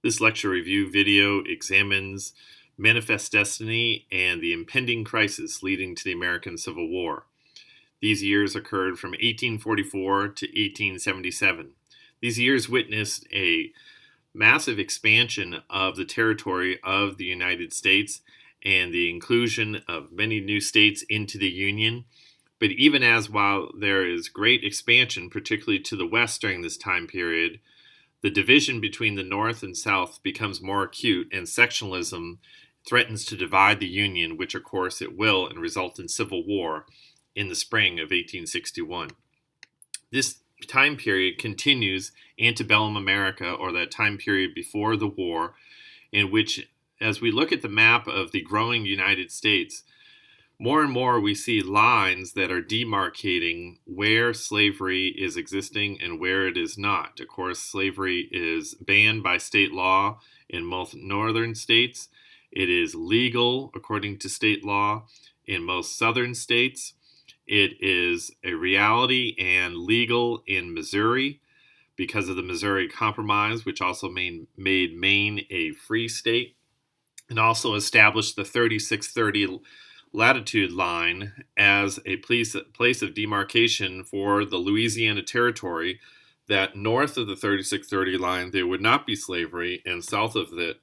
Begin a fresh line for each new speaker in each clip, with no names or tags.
This lecture review video examines Manifest Destiny and the impending crisis leading to the American Civil War. These years occurred from 1844 to 1877. These years witnessed a massive expansion of the territory of the United States and the inclusion of many new states into the Union. But even as while there is great expansion, particularly to the west during this time period, the division between the North and South becomes more acute, and sectionalism threatens to divide the Union, which of course it will, and result in civil war in the spring of 1861. This time period continues antebellum America, or that time period before the war, in which, as we look at the map of the growing United States, more and more we see lines that are demarcating where slavery is existing and where it is not. Of course, slavery is banned by state law in most northern states. It is legal according to state law in most southern states. It is a reality and legal in Missouri because of the Missouri Compromise, which also made Maine a free state, and also established the 3630 latitude line as a place of demarcation for the Louisiana Territory, that north of the 3630 line there would not be slavery, and south of it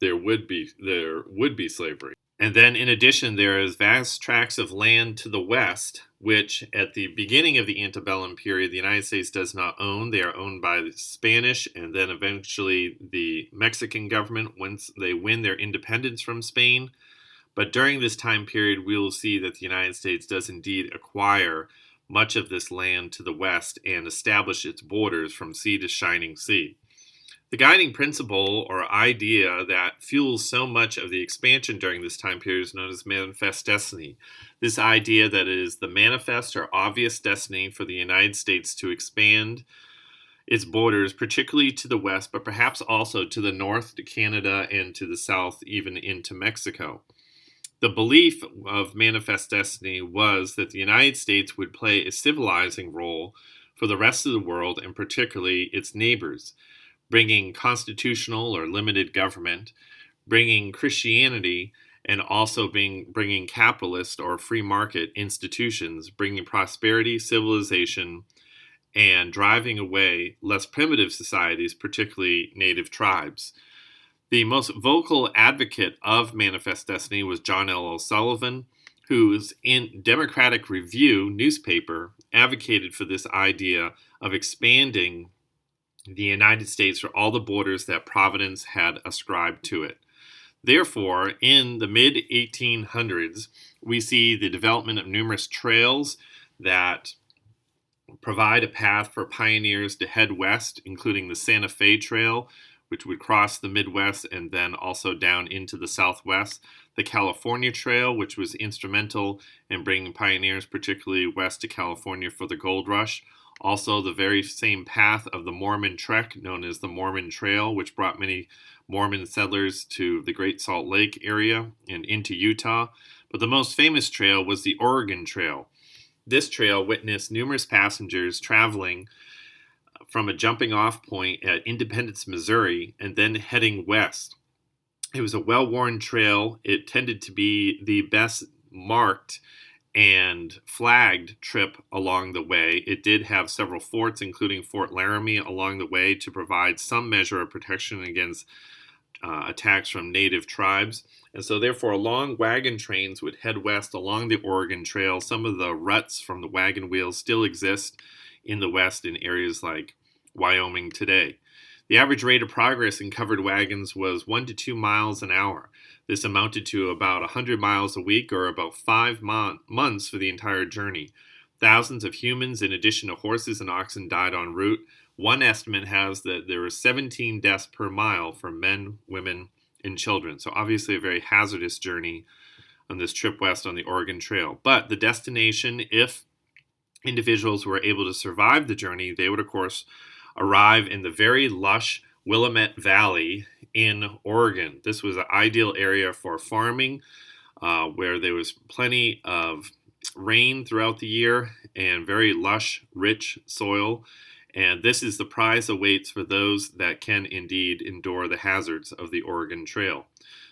there would be slavery. And then in addition, there is vast tracts of land to the west, which at the beginning of the antebellum period, the United States does not own. They are owned by the Spanish and then eventually the Mexican government once they win their independence from Spain. But during this time period, we will see that the United States does indeed acquire much of this land to the west and establish its borders from sea to shining sea. The guiding principle or idea that fuels so much of the expansion during this time period is known as manifest destiny. This idea that it is the manifest or obvious destiny for the United States to expand its borders, particularly to the west, but perhaps also to the north, to Canada, and to the south, even into Mexico. The belief of manifest destiny was that the United States would play a civilizing role for the rest of the world, and particularly its neighbors, bringing constitutional or limited government, bringing Christianity, and also bringing capitalist or free market institutions, bringing prosperity, civilization, and driving away less primitive societies, particularly native tribes. The most vocal advocate of Manifest Destiny was John L. Sullivan, whose in Democratic Review newspaper advocated for this idea of expanding the United States for all the borders that Providence had ascribed to it. Therefore, in the mid-1800s, we see the development of numerous trails that provide a path for pioneers to head west, including the Santa Fe Trail, which would cross the Midwest and then also down into the Southwest. The California Trail, which was instrumental in bringing pioneers, particularly west to California for the gold rush. Also, the very same path of the Mormon Trek, known as the Mormon Trail, which brought many Mormon settlers to the Great Salt Lake area and into Utah. But the most famous trail was the Oregon Trail. This trail witnessed numerous passengers traveling from a jumping off point at Independence, Missouri, and then heading west. It was a well-worn trail. It tended to be the best marked and flagged trip along the way. It did have several forts, including Fort Laramie, along the way to provide some measure of protection against attacks from native tribes. And so therefore, long wagon trains would head west along the Oregon Trail. Some of the ruts from the wagon wheels still exist in the west in areas like Wyoming today. The average rate of progress in covered wagons was 1 to 2 miles an hour. This amounted to about 100 miles a week, or about 5 months for the entire journey. Thousands of humans, in addition to horses and oxen, died en route. One estimate has that there were 17 deaths per mile for men, women, and children. So obviously a very hazardous journey on this trip west on the Oregon Trail. But the destination, if individuals were able to survive the journey, they would, of course, arrive in the very lush Willamette Valley in Oregon. This was an ideal area for farming, where there was plenty of rain throughout the year and very lush, rich soil. And this is the prize awaits for those that can indeed endure the hazards of the Oregon Trail.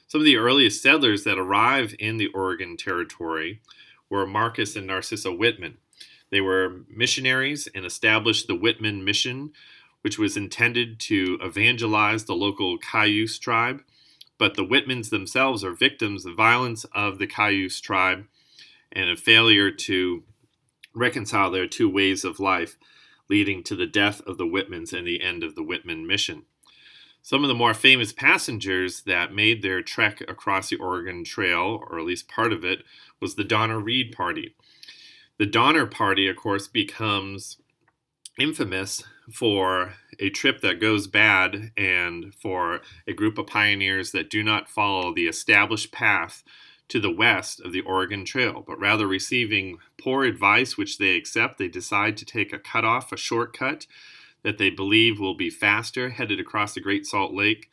Some of the earliest settlers that arrived in the Oregon Territory were Marcus and Narcissa Whitman. They were missionaries and established the Whitman Mission, which was intended to evangelize the local Cayuse tribe. But the Whitmans themselves are victims of violence of the Cayuse tribe and a failure to reconcile their two ways of life, leading to the death of the Whitmans and the end of the Whitman Mission. Some of the more famous passengers that made their trek across the Oregon Trail, or at least part of it, was the Donner Reed Party. The Donner Party, of course, becomes infamous for a trip that goes bad and for a group of pioneers that do not follow the established path to the west of the Oregon Trail, but rather receiving poor advice, which they accept, they decide to take a cutoff, a shortcut that they believe will be faster, headed across the Great Salt Lake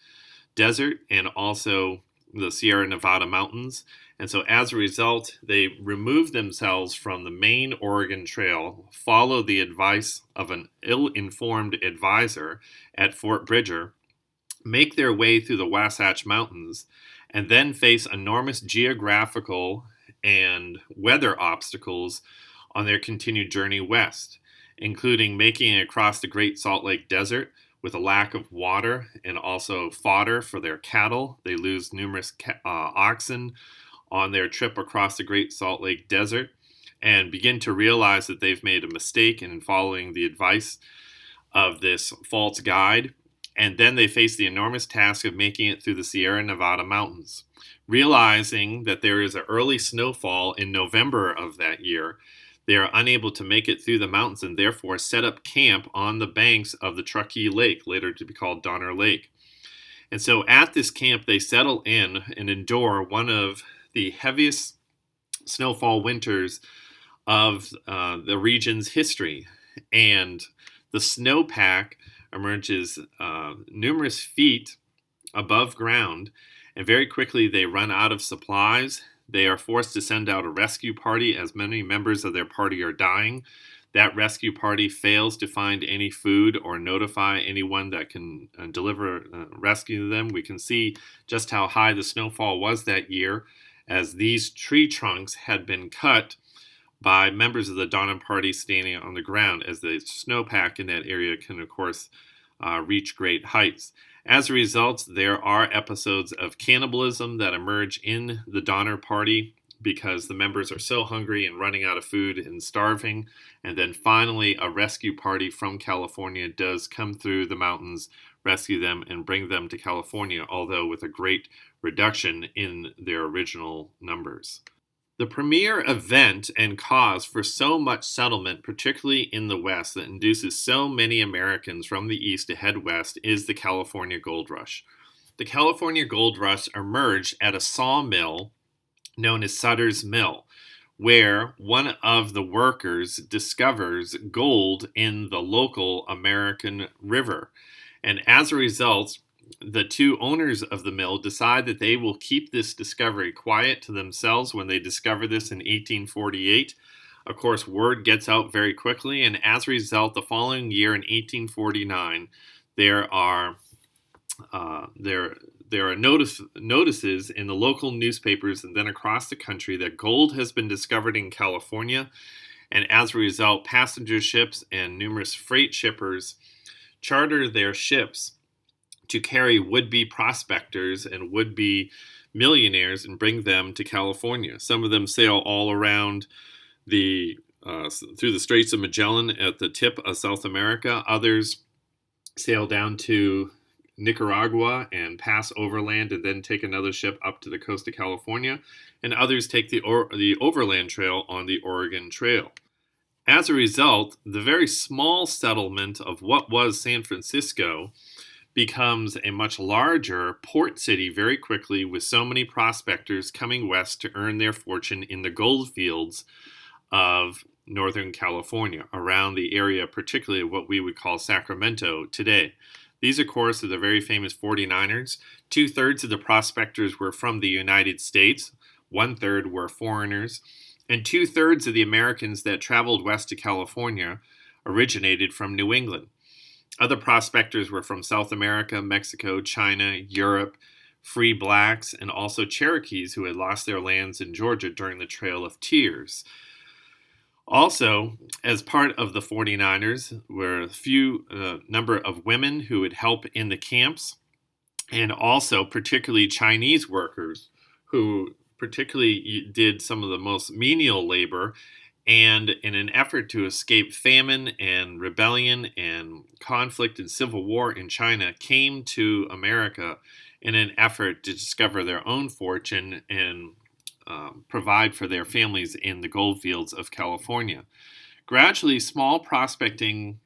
Desert and also the Sierra Nevada mountains. And so as a result, they remove themselves from the main Oregon Trail, follow the advice of an ill-informed advisor at Fort Bridger, make their way through the Wasatch Mountains, and then face enormous geographical and weather obstacles on their continued journey west, including making it across the Great Salt Lake Desert with a lack of water and also fodder for their cattle. They lose numerous oxen on their trip across the Great Salt Lake Desert and begin to realize that they've made a mistake in following the advice of this false guide. And then they face the enormous task of making it through the Sierra Nevada mountains. Realizing that there is an early snowfall in November of that year, they are unable to make it through the mountains and therefore set up camp on the banks of the Truckee Lake, later to be called Donner Lake. And so at this camp, they settle in and endure one of the heaviest snowfall winters of the region's history. And the snowpack emerges numerous feet above ground, and very quickly they run out of supplies. They are forced to send out a rescue party as many members of their party are dying. That rescue party fails to find any food or notify anyone that can rescue them. We can see just how high the snowfall was that year, as these tree trunks had been cut by members of the Donner Party standing on the ground, as the snowpack in that area can, of course, reach great heights. As a result, there are episodes of cannibalism that emerge in the Donner Party because the members are so hungry and running out of food and starving. And then finally, a rescue party from California does come through the mountains, rescue them, and bring them to California, although with a great reduction in their original numbers. The premier event and cause for so much settlement, particularly in the West, that induces so many Americans from the East to head west is the California Gold Rush. The California Gold Rush emerged at a sawmill known as Sutter's Mill, where one of the workers discovers gold in the local American River. And as a result, the two owners of the mill decide that they will keep this discovery quiet to themselves when they discover this in 1848. Of course, word gets out very quickly, and as a result, the following year in 1849, there are notices in the local newspapers and then across the country that gold has been discovered in California, and as a result, passenger ships and numerous freight shippers charter their ships to carry would-be prospectors and would-be millionaires and bring them to California. Some of them sail all around through the Straits of Magellan at the tip of South America. Others sail down to Nicaragua and pass overland and then take another ship up to the coast of California. And others take the overland trail on the Oregon Trail. As a result, the very small settlement of what was San Francisco becomes a much larger port city very quickly, with so many prospectors coming west to earn their fortune in the gold fields of Northern California, around the area, particularly what we would call Sacramento today. These, of course, are the very famous 49ers. 2/3 of the prospectors were from the United States. 1/3 were foreigners. And 2/3 of the Americans that traveled west to California originated from New England. Other prospectors were from South America, Mexico, China, Europe, free blacks, and also Cherokees who had lost their lands in Georgia during the Trail of Tears. Also, as part of the 49ers were a few number of women who would help in the camps, and also particularly Chinese workers who particularly did some of the most menial labor, and in an effort to escape famine and rebellion and conflict and civil war in China, came to America in an effort to discover their own fortune and provide for their families in the gold fields of California. Gradually, small prospecting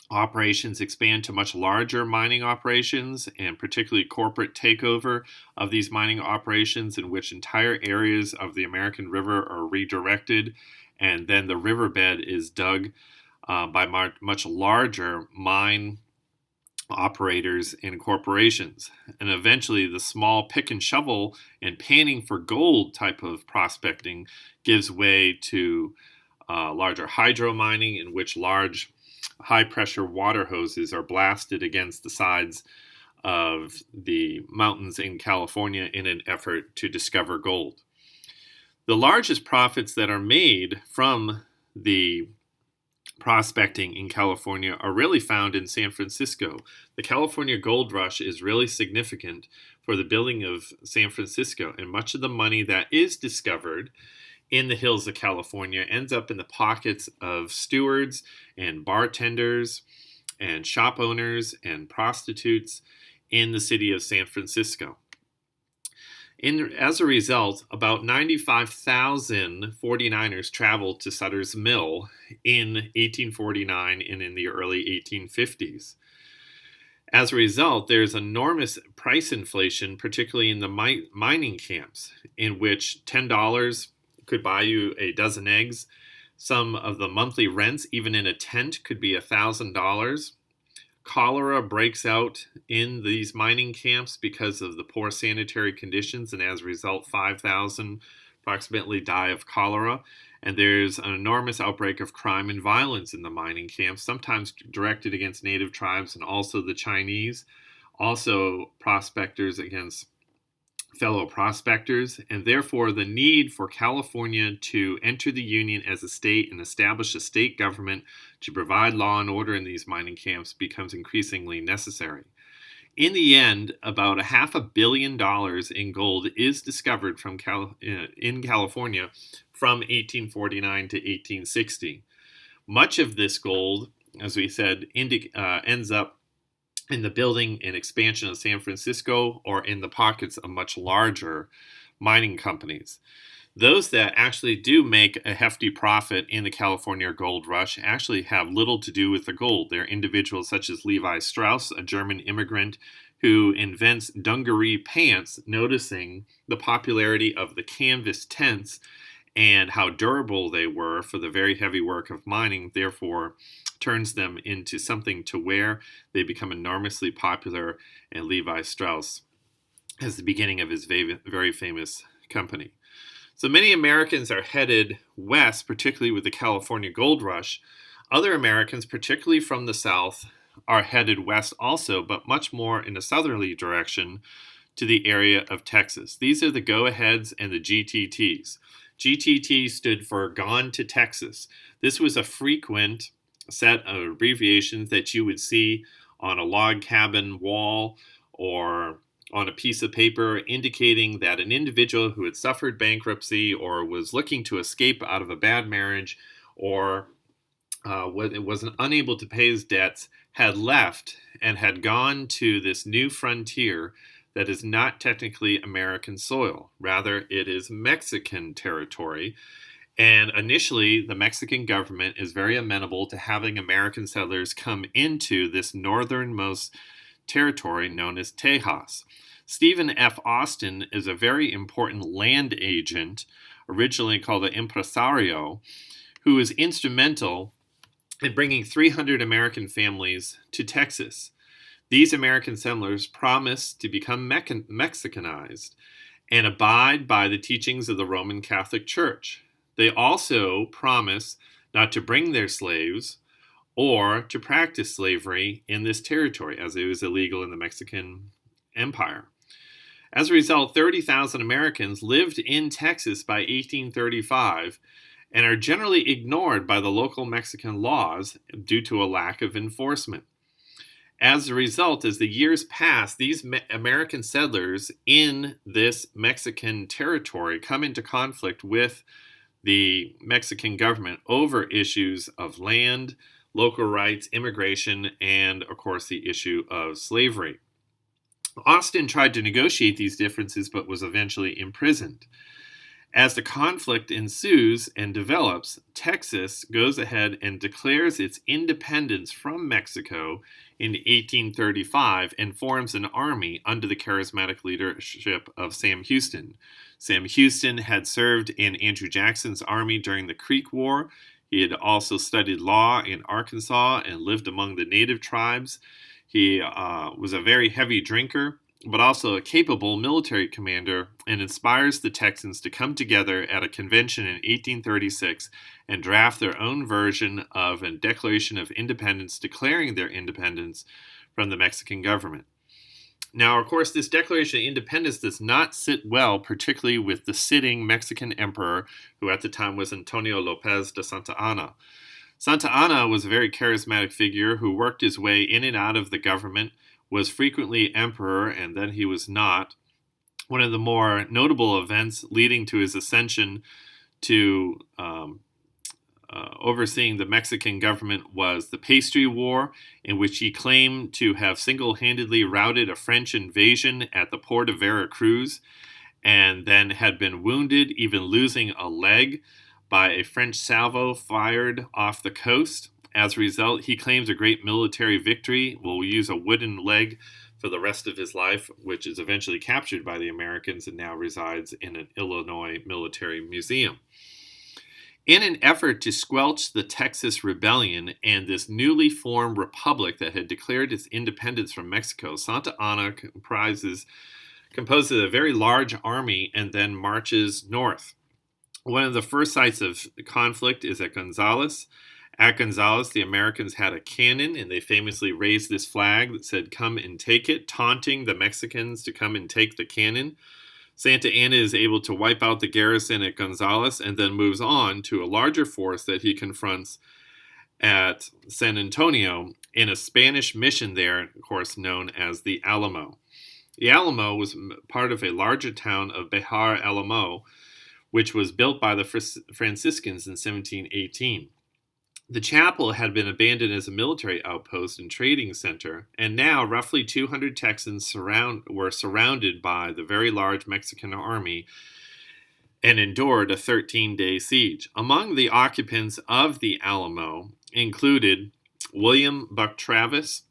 operations expand to much larger mining operations, and particularly corporate takeover of these mining operations, in which entire areas of the American River are redirected, and then the riverbed is dug by much larger mine operators and corporations. And eventually, the small pick and shovel and panning for gold type of prospecting gives way to larger hydro mining, in which large high pressure water hoses are blasted against the sides of the mountains in California in an effort to discover gold. The largest profits that are made from the prospecting in California are really found in San Francisco. The California gold rush is really significant for the building of San Francisco, and much of the money that is discovered in the hills of California ends up in the pockets of stewards and bartenders and shop owners and prostitutes in the city of San Francisco. As a result, about 95,000 49ers traveled to Sutter's Mill in 1849 and in the early 1850s. As a result, there's enormous price inflation, particularly in the mining camps, in which $10 could buy you a dozen eggs. Some of the monthly rents, even in a tent, could be $1,000. Cholera breaks out in these mining camps because of the poor sanitary conditions, and as a result, 5,000 approximately die of cholera. And there's an enormous outbreak of crime and violence in the mining camps, sometimes directed against native tribes and also the Chinese, also prospectors against fellow prospectors, and therefore the need for California to enter the Union as a state and establish a state government to provide law and order in these mining camps becomes increasingly necessary. In the end, about $500 million in gold is discovered in California from 1849 to 1860. Much of this gold, as we said, ends up in the building and expansion of San Francisco or in the pockets of much larger mining companies. Those that actually do make a hefty profit in the California gold rush actually have little to do with the gold. They're individuals such as Levi Strauss, a German immigrant who invents dungaree pants, noticing the popularity of the canvas tents and how durable they were for the very heavy work of mining, therefore turns them into something to wear. They become enormously popular, and Levi Strauss has the beginning of his very famous company. So many Americans are headed west, particularly with the California gold rush. Other Americans, particularly from the South, are headed west also, but much more in a southerly direction to the area of Texas. These are the go-aheads and the GTTs. GTT stood for Gone to Texas. This was a frequent set of abbreviations that you would see on a log cabin wall or on a piece of paper, indicating that an individual who had suffered bankruptcy or was looking to escape out of a bad marriage or was unable to pay his debts had left and had gone to this new frontier that is not technically American soil. Rather, it is Mexican territory. And initially, the Mexican government is very amenable to having American settlers come into this northernmost territory known as Tejas. Stephen F. Austin is a very important land agent, originally called an impresario, who is instrumental in bringing 300 American families to Texas. These American settlers promised to become Mexicanized and abide by the teachings of the Roman Catholic Church. They also promise not to bring their slaves or to practice slavery in this territory, as it was illegal in the Mexican Empire. As a result, 30,000 Americans lived in Texas by 1835 and are generally ignored by the local Mexican laws due to a lack of enforcement. As a result, as the years pass, these American settlers in this Mexican territory come into conflict with the Mexican government over issues of land, local rights, immigration, and, of course, the issue of slavery. Austin tried to negotiate these differences but was eventually imprisoned. As the conflict ensues and develops, Texas goes ahead and declares its independence from Mexico in 1835 and forms an army under the charismatic leadership of Sam Houston. Sam Houston had served in Andrew Jackson's army during the Creek War. He had also studied law in Arkansas and lived among the native tribes. He was a very heavy drinker, but also a capable military commander, and inspires the Texans to come together at a convention in 1836 and draft their own version of a Declaration of Independence declaring their independence from the Mexican government. Now, of course, this Declaration of Independence does not sit well, particularly with the sitting Mexican emperor, who at the time was Antonio López de Santa Anna. Santa Anna was a very charismatic figure who worked his way in and out of the government, was frequently emperor, and then he was not. One of the more notable events leading to his ascension to overseeing the Mexican government was the Pastry War, in which he claimed to have single-handedly routed a French invasion at the port of Veracruz, and then had been wounded, even losing a leg, by a French salvo fired off the coast. As a result, he claims a great military victory, will use a wooden leg for the rest of his life, which is eventually captured by the Americans and now resides in an Illinois military museum. In an effort to squelch the Texas Rebellion and this newly formed republic that had declared its independence from Mexico, Santa Anna composes a very large army and then marches north. One of the first sites of conflict is at Gonzales. At Gonzales, the Americans had a cannon, and they famously raised this flag that said, "Come and take it," taunting the Mexicans to come and take the cannon. Santa Anna is able to wipe out the garrison at Gonzales and then moves on to a larger force that he confronts at San Antonio in a Spanish mission there, of course, known as the Alamo. The Alamo was part of a larger town of Behar Alamo, which was built by the Franciscans in 1718. The chapel had been abandoned as a military outpost and trading center, and now roughly 200 Texans were surrounded by the very large Mexican army and endured a 13-day siege. Among the occupants of the Alamo included William Buck Travis.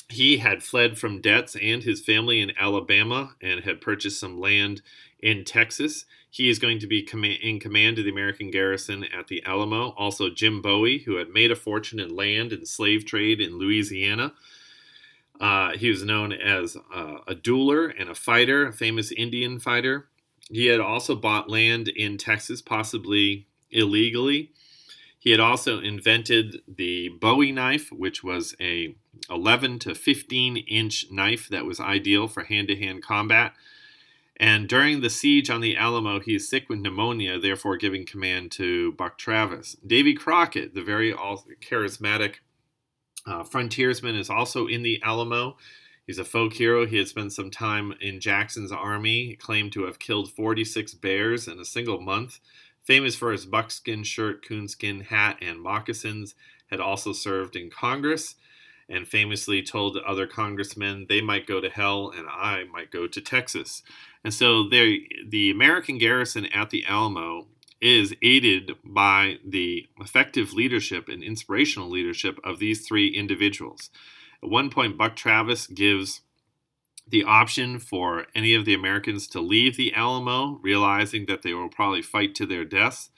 He had fled from debts and his family in Alabama and had purchased some land in Texas. He is going to be in command of the American garrison at the Alamo. Also, Jim Bowie, who had made a fortune in land and slave trade in Louisiana. He was known as a dueler and a fighter, a famous Indian fighter. He had also bought land in Texas, possibly illegally. He had also invented the Bowie knife, which was a 11 to 15-inch knife that was ideal for hand-to-hand combat. And during the siege on the Alamo, he is sick with pneumonia, therefore giving command to Buck Travis. Davy Crockett, the very charismatic frontiersman, is also in the Alamo. He's a folk hero. He had spent some time in Jackson's army, claimed to have killed 46 bears in a single month. Famous for his buckskin shirt, coonskin hat, and moccasins, had also served in Congress, and famously told other congressmen they might go to hell and I might go to Texas. And so the American garrison at the Alamo is aided by the effective leadership and inspirational leadership of these three individuals. At one point, Buck Travis gives the option for any of the Americans to leave the Alamo, realizing that they will probably fight to their deaths,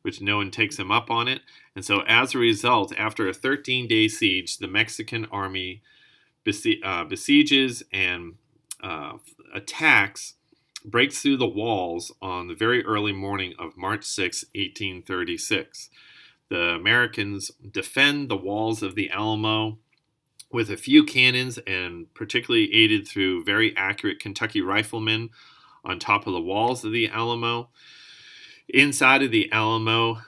which no one takes him up on it. And so as a result, after a 13-day siege, the Mexican army besieges and attacks, breaks through the walls on the very early morning of March 6, 1836. The Americans defend the walls of the Alamo with a few cannons, and particularly aided through very accurate Kentucky riflemen on top of the walls of the Alamo. Inside of the Alamo,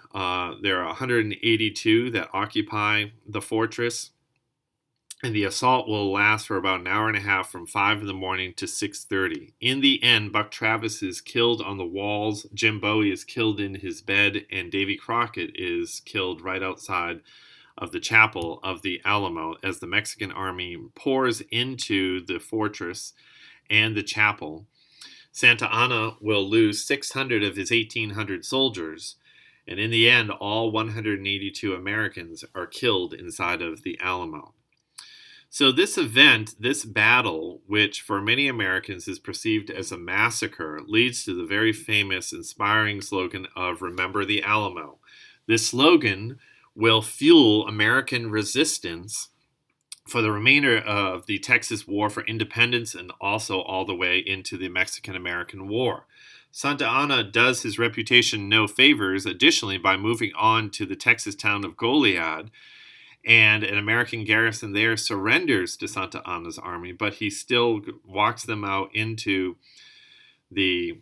there are 182 that occupy the fortress, and the assault will last for about an hour and a half, from 5 in the morning to 6:30. In the end, Buck Travis is killed on the walls, Jim Bowie is killed in his bed, and Davy Crockett is killed right outside of the chapel of the Alamo as the Mexican army pours into the fortress and the chapel. Santa Anna will lose 600 of his 1,800 soldiers, and in the end, all 182 Americans are killed inside of the Alamo. So this event, this battle, which for many Americans is perceived as a massacre, leads to the very famous, inspiring slogan of "Remember the Alamo." This slogan will fuel American resistance for the remainder of the Texas War for Independence, and also all the way into the Mexican-American War. Santa Anna does his reputation no favors, additionally, by moving on to the Texas town of Goliad, and an American garrison there surrenders to Santa Anna's army, but he still walks them out into the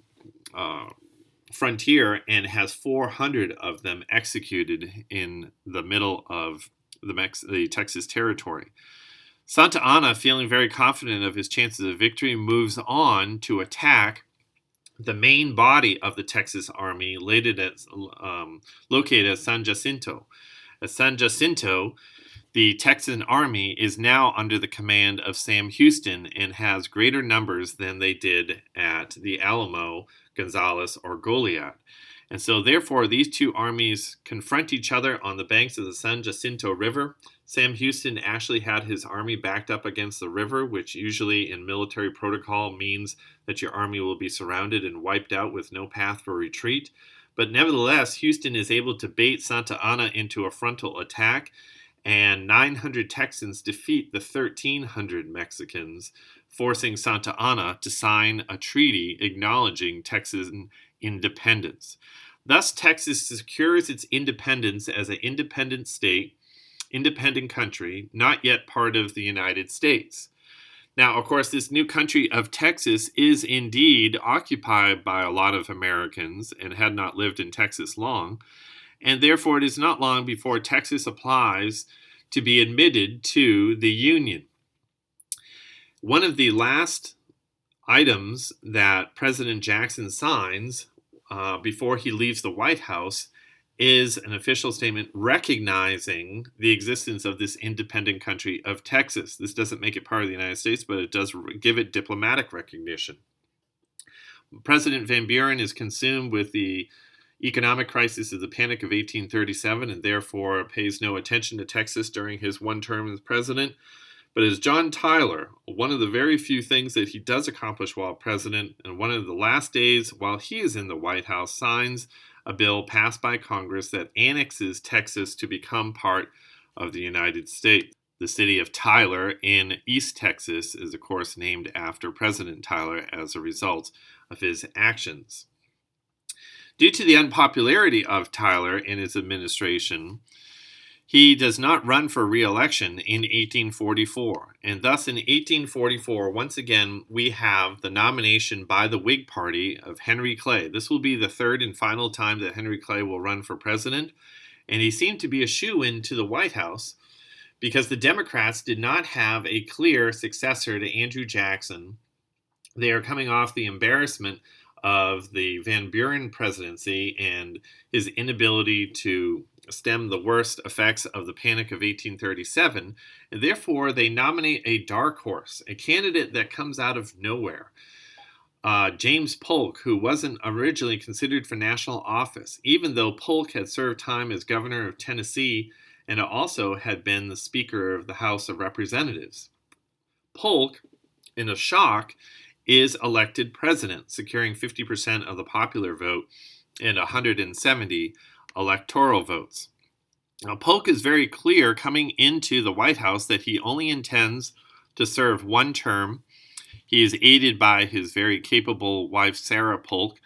frontier and has 400 of them executed in the middle of the Texas territory. Santa Anna, feeling very confident of his chances of victory, moves on to attack the main body of the Texas army located at San Jacinto. At San Jacinto, the Texan army is now under the command of Sam Houston and has greater numbers than they did at the Alamo, Gonzales, or Goliad. And so therefore these two armies confront each other on the banks of the San Jacinto River. Sam Houston actually had his army backed up against the river, which usually in military protocol means that your army will be surrounded and wiped out with no path for retreat. But nevertheless, Houston is able to bait Santa Anna into a frontal attack, and 900 Texans defeat the 1,300 Mexicans, forcing Santa Anna to sign a treaty acknowledging Texan independence. Thus, Texas secures its independence as an independent state, independent country, not yet part of the United States. Now, of course, this new country of Texas is indeed occupied by a lot of Americans and had not lived in Texas long, and therefore it is not long before Texas applies to be admitted to the Union. One of the last items that President Jackson signs before he leaves the White House is an official statement recognizing the existence of this independent country of Texas. This doesn't make it part of the United States, but it does give it diplomatic recognition. President Van Buren is consumed with the economic crisis of the Panic of 1837 and therefore pays no attention to Texas during his one term as president. But as John Tyler, one of the very few things that he does accomplish while president, and one of the last days while he is in the White House, signs a bill passed by Congress that annexes Texas to become part of the United States. The city of Tyler in East Texas is, of course, named after President Tyler as a result of his actions. Due to the unpopularity of Tyler and his administration, he does not run for re-election in 1844, and thus in 1844, once again, we have the nomination by the Whig Party of Henry Clay. This will be the third and final time that Henry Clay will run for president, and he seemed to be a shoo-in to the White House because the Democrats did not have a clear successor to Andrew Jackson. They are coming off the embarrassment of the Van Buren presidency and his inability to stem the worst effects of the Panic of 1837, and therefore they nominate a dark horse, a candidate that comes out of nowhere. James Polk, who wasn't originally considered for national office, even though Polk had served time as governor of Tennessee and also had been the Speaker of the House of Representatives. Polk, in a shock, is elected president, securing 50% of the popular vote and 170 electoral votes. Now, Polk is very clear coming into the White House that he only intends to serve one term. He is aided by his very capable wife, Sarah Polk,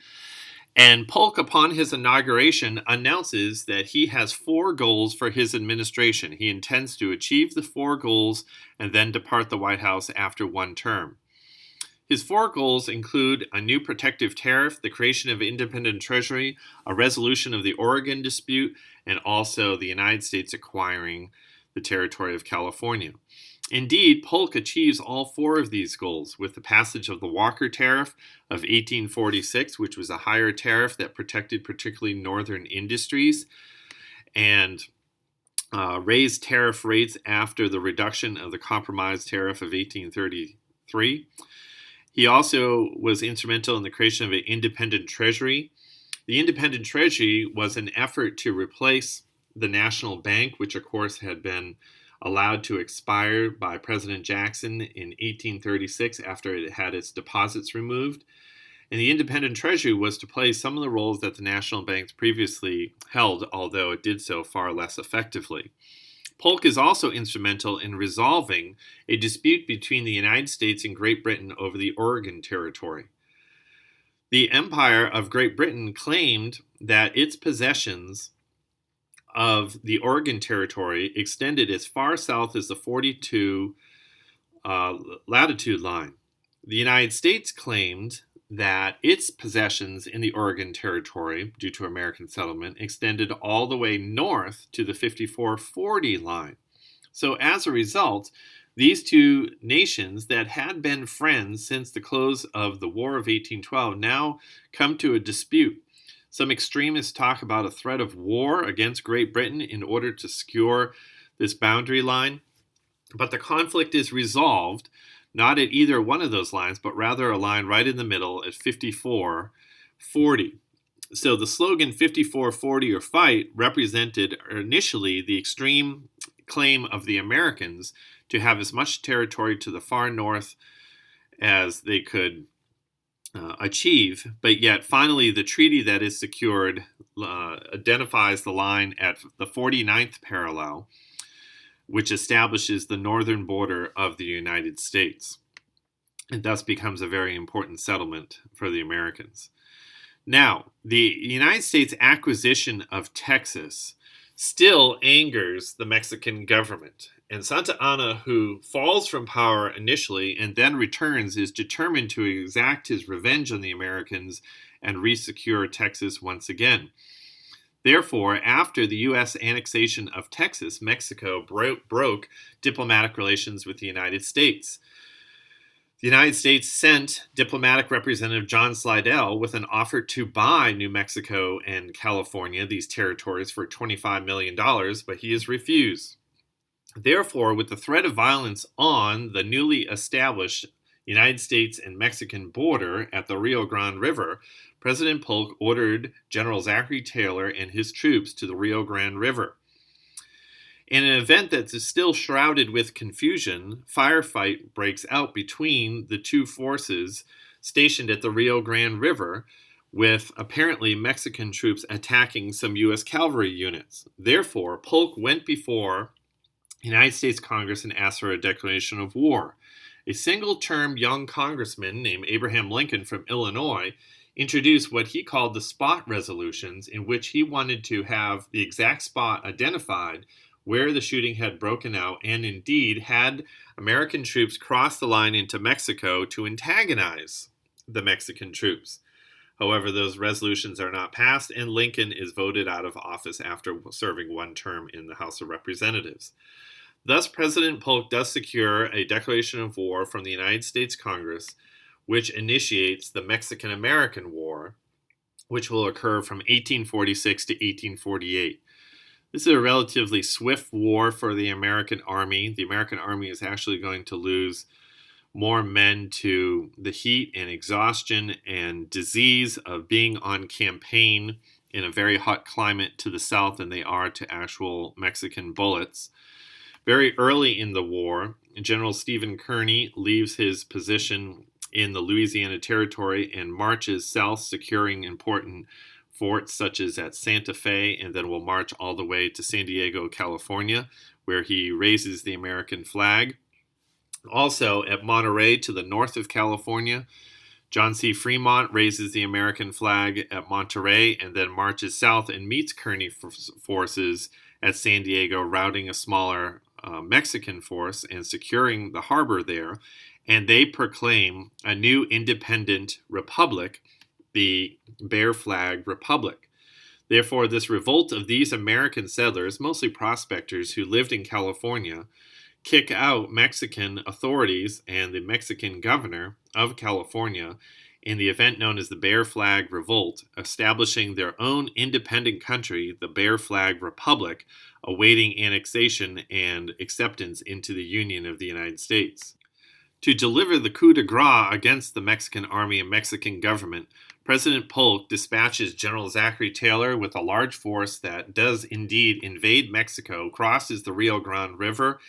And Polk, upon his inauguration, announces that he has 4 goals for his administration. He intends to achieve the 4 goals and then depart the White House after 1 term. His 4 goals include a new protective tariff, the creation of an independent treasury, a resolution of the Oregon dispute, and also the United States acquiring the territory of California. Indeed, Polk achieves all 4 of these goals with the passage of the Walker Tariff of 1846, which was a higher tariff that protected particularly northern industries, and raised tariff rates after the reduction of the Compromise Tariff of 1833. He also was instrumental in the creation of an independent treasury. The independent treasury was an effort to replace the national bank, which of course had been allowed to expire by President Jackson in 1836 after it had its deposits removed. And the independent treasury was to play some of the roles that the national banks previously held, although it did so far less effectively. Polk is also instrumental in resolving a dispute between the United States and Great Britain over the Oregon Territory. The Empire of Great Britain claimed that its possessions of the Oregon Territory extended as far south as the 42 latitude line. The United States claimed that its possessions in the Oregon Territory, due to American settlement, extended all the way north to the 5440 line. So as a result, these 2 nations that had been friends since the close of the War of 1812 now come to a dispute. Some extremists talk about a threat of war against Great Britain in order to secure this boundary line, but the conflict is resolved not at either one of those lines, but rather a line right in the middle at 5440. So the slogan 5440 or fight represented initially the extreme claim of the Americans to have as much territory to the far north as they could achieve, but yet finally the treaty that is secured identifies the line at the 49th parallel, which establishes the northern border of the United States. It thus becomes a very important settlement for the Americans. Now, the United States acquisition of Texas still angers the Mexican government. And Santa Anna, who falls from power initially and then returns, is determined to exact his revenge on the Americans and resecure Texas once again. Therefore, after the U.S. annexation of Texas, Mexico broke diplomatic relations with the United States. The United States sent diplomatic representative John Slidell with an offer to buy New Mexico and California, these territories, for $25 million, but he is refused. Therefore, with the threat of violence on the newly established United States and Mexican border at the Rio Grande River, President Polk ordered General Zachary Taylor and his troops to the Rio Grande River. In an event that is still shrouded with confusion, firefight breaks out between the 2 forces stationed at the Rio Grande River, with apparently Mexican troops attacking some U.S. cavalry units. Therefore, Polk went before the United States Congress and asked for a declaration of war. A single-term young congressman named Abraham Lincoln from Illinois introduced what he called the spot resolutions, in which he wanted to have the exact spot identified where the shooting had broken out, and indeed had American troops cross the line into Mexico to antagonize the Mexican troops. However, those resolutions are not passed, and Lincoln is voted out of office after serving 1 term in the House of Representatives. Thus, President Polk does secure a declaration of war from the United States Congress, which initiates the Mexican-American War, which will occur from 1846 to 1848. This is a relatively swift war for the American Army. The American Army is actually going to lose more men to the heat and exhaustion and disease of being on campaign in a very hot climate to the south than they are to actual Mexican bullets. Very early in the war, General Stephen Kearny leaves his position in the Louisiana Territory and marches south, securing important forts such as at Santa Fe, and then will march all the way to San Diego, California, where he raises the American flag. Also at Monterey, to the north of California, John C. Fremont raises the American flag at Monterey and then marches south and meets Kearny forces at San Diego, routing a smaller Mexican force and securing the harbor there. And they proclaim a new independent republic, the Bear Flag Republic. Therefore, this revolt of these American settlers, mostly prospectors who lived in California, kick out Mexican authorities and the Mexican governor of California in the event known as the Bear Flag Revolt, establishing their own independent country, the Bear Flag Republic, awaiting annexation and acceptance into the Union of the United States. To deliver the coup de grace against the Mexican army and Mexican government, President Polk dispatches General Zachary Taylor with a large force that does indeed invade Mexico, crosses the Rio Grande River,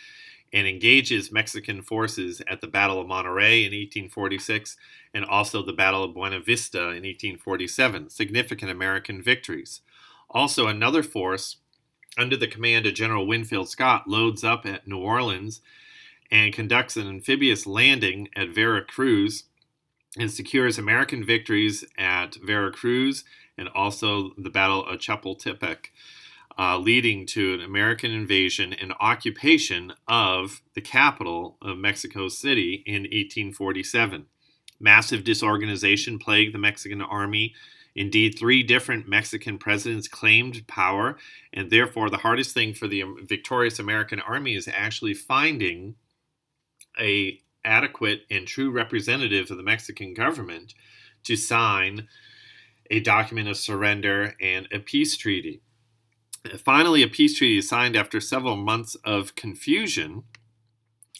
and engages Mexican forces at the Battle of Monterey in 1846 and also the Battle of Buena Vista in 1847, significant American victories. Also, another force under the command of General Winfield Scott loads up at New Orleans and conducts an amphibious landing at Veracruz and secures American victories at Veracruz and also the Battle of Chapultepec, leading to an American invasion and occupation of the capital of Mexico City in 1847. Massive disorganization plagued the Mexican army. Indeed, 3 different Mexican presidents claimed power, and therefore the hardest thing for the victorious American army is actually finding an adequate and true representative of the Mexican government to sign a document of surrender and a peace treaty. Finally, a peace treaty is signed after several months of confusion.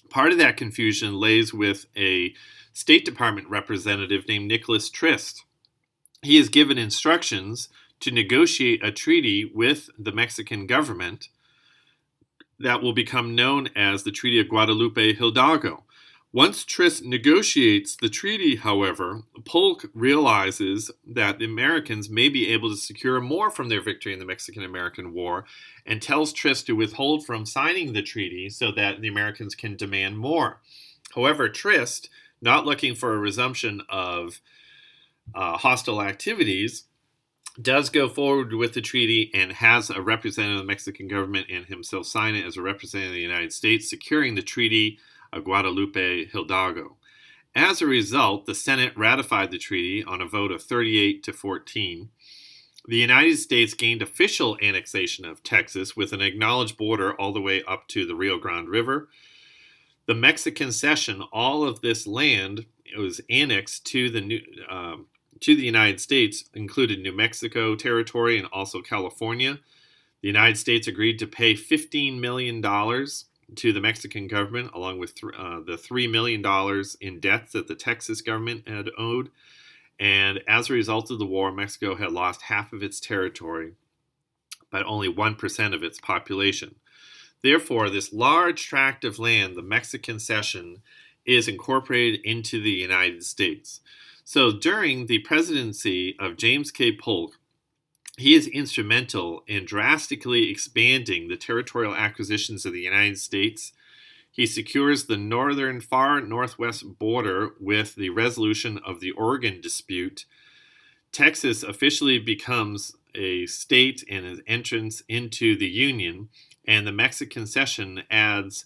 Part of that confusion lays with a State Department representative named Nicholas Trist. He is given instructions to negotiate a treaty with the Mexican government that will become known as the Treaty of Guadalupe Hidalgo. Once Trist negotiates the treaty, however, Polk realizes that the Americans may be able to secure more from their victory in the Mexican-American War and tells Trist to withhold from signing the treaty so that the Americans can demand more. However, Trist, not looking for a resumption of hostile activities, does go forward with the treaty and has a representative of the Mexican government and himself sign it as a representative of the United States, securing the Treaty of Guadalupe Hidalgo. As a result, the Senate ratified the treaty on a vote of 38 to 14. The United States gained official annexation of Texas with an acknowledged border all the way up to the Rio Grande River. The Mexican cession, all of this land, it was annexed to the United States, included New Mexico territory and also California. The United States agreed to pay $15 million to the Mexican government, along with the $3 million in debts that the Texas government had owed. And as a result of the war, Mexico had lost half of its territory, but only 1% of its population. Therefore, this large tract of land, the Mexican cession, is incorporated into the United States. So during the presidency of James K. Polk, he is instrumental in drastically expanding the territorial acquisitions of the United States. He secures the far northwest border with the resolution of the Oregon dispute. Texas officially becomes a state and an entrance into the Union, and the Mexican cession adds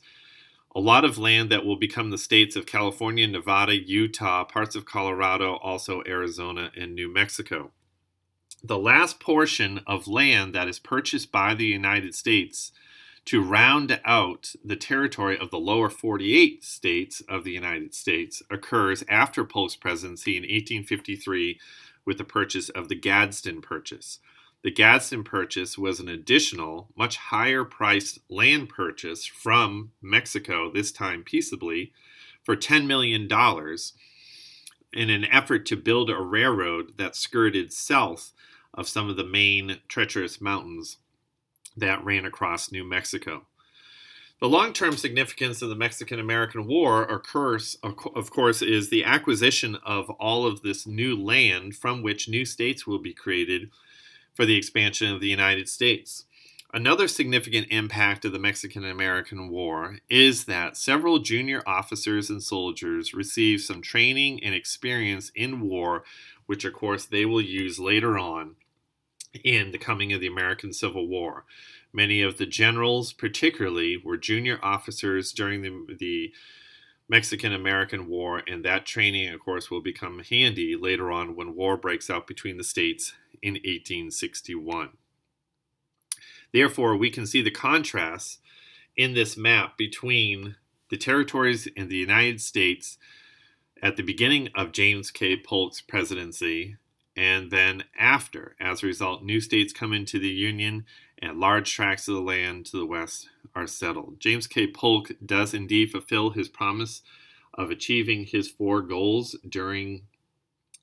a lot of land that will become the states of California, Nevada, Utah, parts of Colorado, also Arizona, and New Mexico. The last portion of land that is purchased by the United States to round out the territory of the lower 48 states of the United States occurs after Polk's presidency in 1853 with the purchase of the Gadsden Purchase. The Gadsden Purchase was an additional, much higher priced land purchase from Mexico, this time peaceably, for $10 million in an effort to build a railroad that skirted south of some of the main treacherous mountains that ran across New Mexico. The long-term significance of the Mexican-American War, of course, is the acquisition of all of this new land from which new states will be created for the expansion of the United States. Another significant impact of the Mexican-American War is that several junior officers and soldiers received some training and experience in war, which of course they will use later on in the coming of the American Civil War. Many of the generals, particularly, were junior officers during the Mexican-American War, and that training, of course, will become handy later on when war breaks out between the states in 1861. Therefore, we can see the contrast in this map between the territories in the United States at the beginning of James K. Polk's presidency and then after. As a result, new states come into the Union and large tracts of the land to the west are settled. James K. Polk does indeed fulfill his promise of achieving his 4 goals during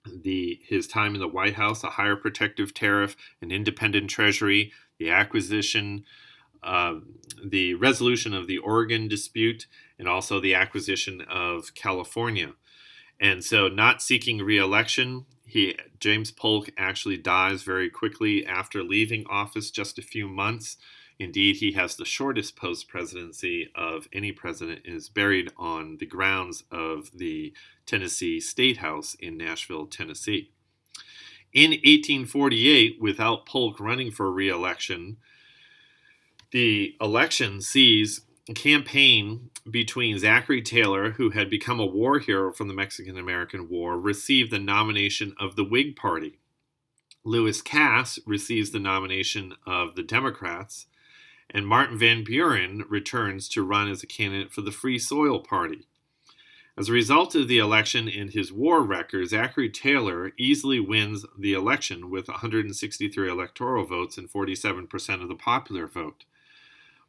his time in the White House: a higher protective tariff, an independent treasury, the resolution of the Oregon dispute, and also the acquisition of California. And so, not seeking re-election, James Polk actually dies very quickly after leaving office, just a few months. Indeed, he has the shortest post-presidency of any president and is buried on the grounds of the Tennessee State House in Nashville, Tennessee. In 1848, without Polk running for re-election, the election sees a campaign between Zachary Taylor, who had become a war hero from the Mexican-American War, received the nomination of the Whig Party. Lewis Cass receives the nomination of the Democrats, and Martin Van Buren returns to run as a candidate for the Free Soil Party. As a result of the election and his war record, Zachary Taylor easily wins the election with 163 electoral votes and 47% of the popular vote.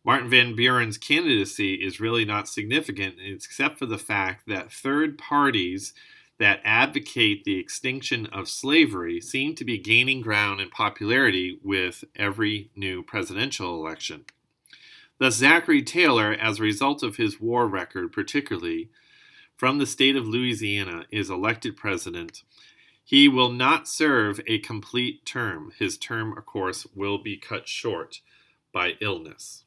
Martin Van Buren's candidacy is really not significant except for the fact that third parties that advocate the extinction of slavery seem to be gaining ground in popularity with every new presidential election. Thus, Zachary Taylor, as a result of his war record particularly, from the state of Louisiana, is elected president. He will not serve a complete term. His term, of course, will be cut short by illness.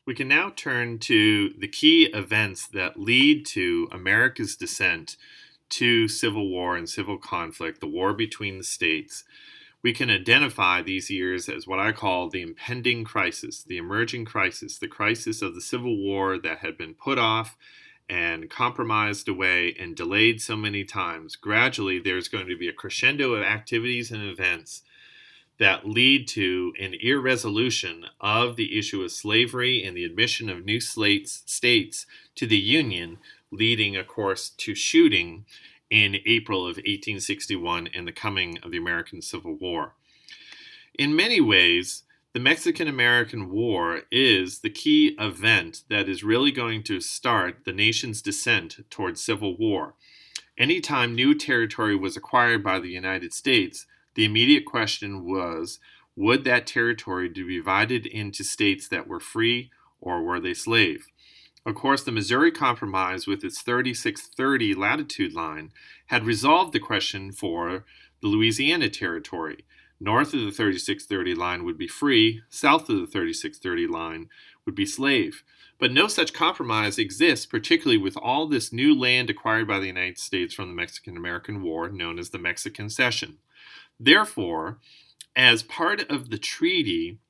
We can now turn to the key events that lead to America's descent to civil war and civil conflict, the war between the states. We can identify these years as what I call the impending crisis, the emerging crisis, the crisis of the Civil War that had been put off and compromised away and delayed so many times. Gradually, there's going to be a crescendo of activities and events that lead to an irresolution of the issue of slavery and the admission of new states to the Union, leading, of course, to shooting in April of 1861 and the coming of the American Civil War. In many ways, the Mexican-American War is the key event that is really going to start the nation's descent towards civil war. Anytime new territory was acquired by the United States, the immediate question was, would that territory be divided into states that were free or were they slave? Of course, the Missouri Compromise, with its 3630 latitude line, had resolved the question for the Louisiana Territory. North of the 3630 line would be free, south of the 3630 line would be slave. But no such compromise exists, particularly with all this new land acquired by the United States from the Mexican-American War, known as the Mexican Cession. Therefore, as part of the treaty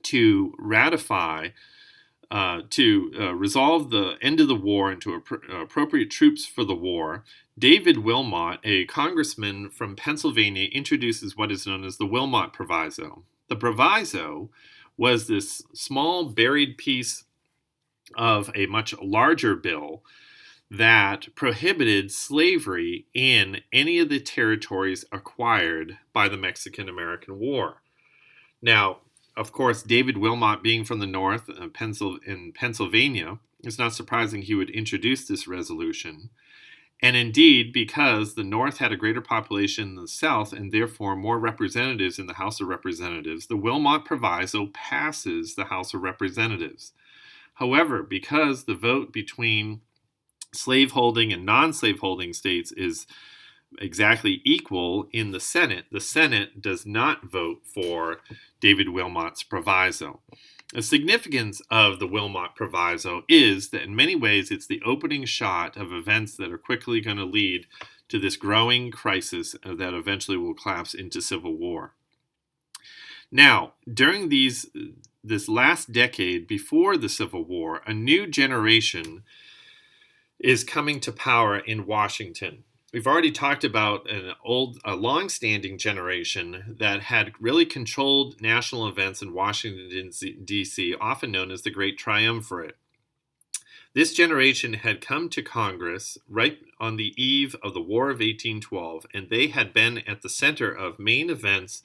to ratify, resolve the end of the war and to appropriate troops for the war, David Wilmot, a congressman from Pennsylvania, introduces what is known as the Wilmot Proviso. The proviso was this small buried piece of a much larger bill that prohibited slavery in any of the territories acquired by the Mexican-American War. Now, of course, David Wilmot, being from the north in Pennsylvania, it's not surprising he would introduce this resolution. And indeed, because the north had a greater population than the south and therefore more representatives in the House of Representatives, the Wilmot Proviso passes the House of Representatives. However, because the vote between slaveholding and non-slaveholding states is exactly equal in the Senate does not vote for David Wilmot's proviso. The significance of the Wilmot proviso is that in many ways it's the opening shot of events that are quickly going to lead to this growing crisis that eventually will collapse into civil war. Now, during this last decade before the Civil War, a new generation is coming to power in Washington. We've already talked about a long-standing generation that had really controlled national events in Washington, D.C., often known as the Great Triumvirate. This generation had come to Congress right on the eve of the War of 1812, and they had been at the center of main events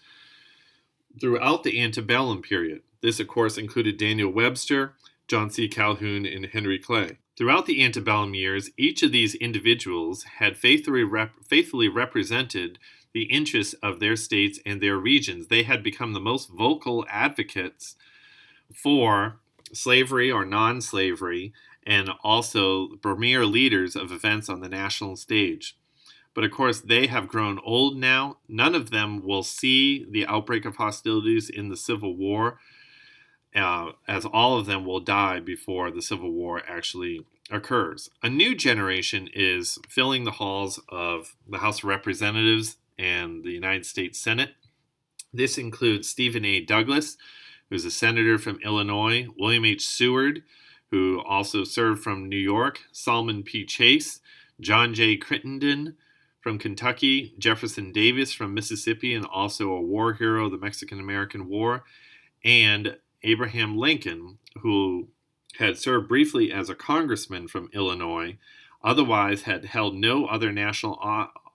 throughout the antebellum period. This, of course, included Daniel Webster, John C. Calhoun, and Henry Clay. Throughout the antebellum years, each of these individuals had faithfully represented the interests of their states and their regions. They had become the most vocal advocates for slavery or non-slavery, and also premier leaders of events on the national stage. But of course, they have grown old now. None of them will see the outbreak of hostilities in the Civil War, as all of them will die before the Civil War actually occurs. A new generation is filling the halls of the House of Representatives and the United States Senate. This includes Stephen A. Douglas, who's a senator from Illinois, William H. Seward, who also served from New York, Salmon P. Chase, John J. Crittenden from Kentucky, Jefferson Davis from Mississippi, and also a war hero of the Mexican-American War, and Abraham Lincoln, who had served briefly as a congressman from Illinois, otherwise had held no other national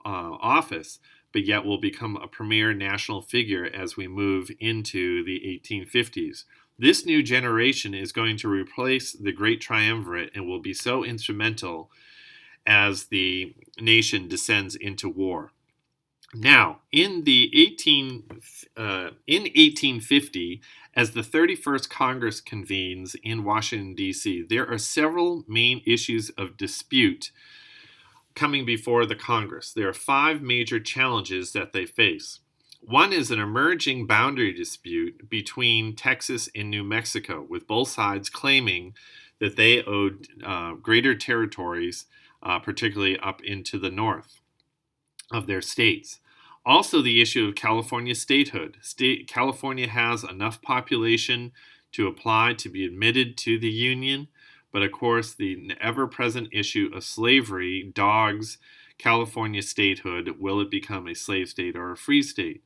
office, but yet will become a premier national figure as we move into the 1850s. This new generation is going to replace the Great Triumvirate and will be so instrumental as the nation descends into war. Now, in 1850, as the 31st Congress convenes in Washington, D.C., there are several main issues of dispute coming before the Congress. There are 5 major challenges that they face. One is an emerging boundary dispute between Texas and New Mexico, with both sides claiming that they owed greater territories, particularly up into the north of their states. Also, the issue of California statehood. California has enough population to apply to be admitted to the Union, but of course the ever-present issue of slavery dogs California statehood. Will it become a slave state or a free state?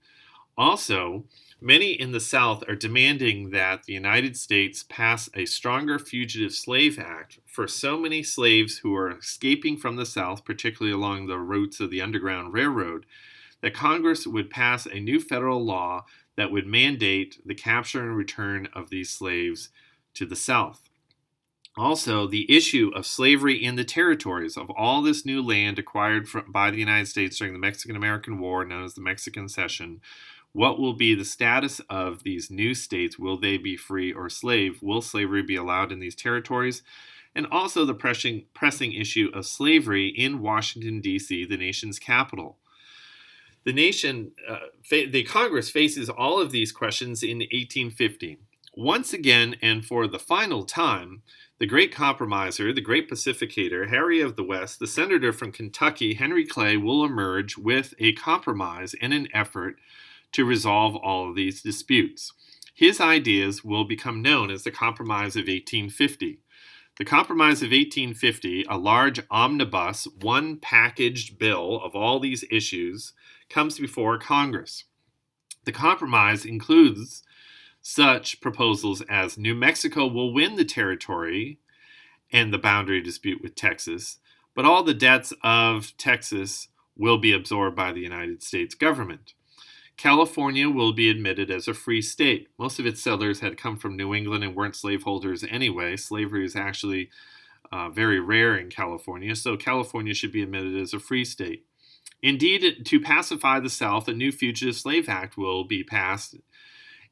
Also, many in the South are demanding that the United States pass a stronger Fugitive Slave Act for so many slaves who are escaping from the South, particularly along the routes of the Underground Railroad, that Congress would pass a new federal law that would mandate the capture and return of these slaves to the South. Also, the issue of slavery in the territories of all this new land acquired by the United States during the Mexican-American War, known as the Mexican Cession. What will be the status of these new states? Will they be free or slave? Will slavery be allowed in these territories? And also the pressing issue of slavery in Washington, D.C., the nation's capital. The Congress faces all of these questions in 1850. Once again, and for the final time, the great compromiser, the great pacificator, Harry of the West, the senator from Kentucky, Henry Clay, will emerge with a compromise and an effort to resolve all of these disputes. His ideas will become known as the Compromise of 1850. The Compromise of 1850, a large omnibus, one packaged bill of all these issues, comes before Congress. The compromise includes such proposals as New Mexico will win the territory and the boundary dispute with Texas, but all the debts of Texas will be absorbed by the United States government. California will be admitted as a free state. Most of its settlers had come from New England and weren't slaveholders anyway. Slavery is actually very rare in California, so California should be admitted as a free state. Indeed, to pacify the South, a new Fugitive Slave Act will be passed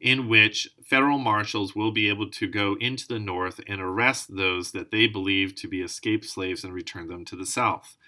in which federal marshals will be able to go into the North and arrest those that they believe to be escaped slaves and return them to the South.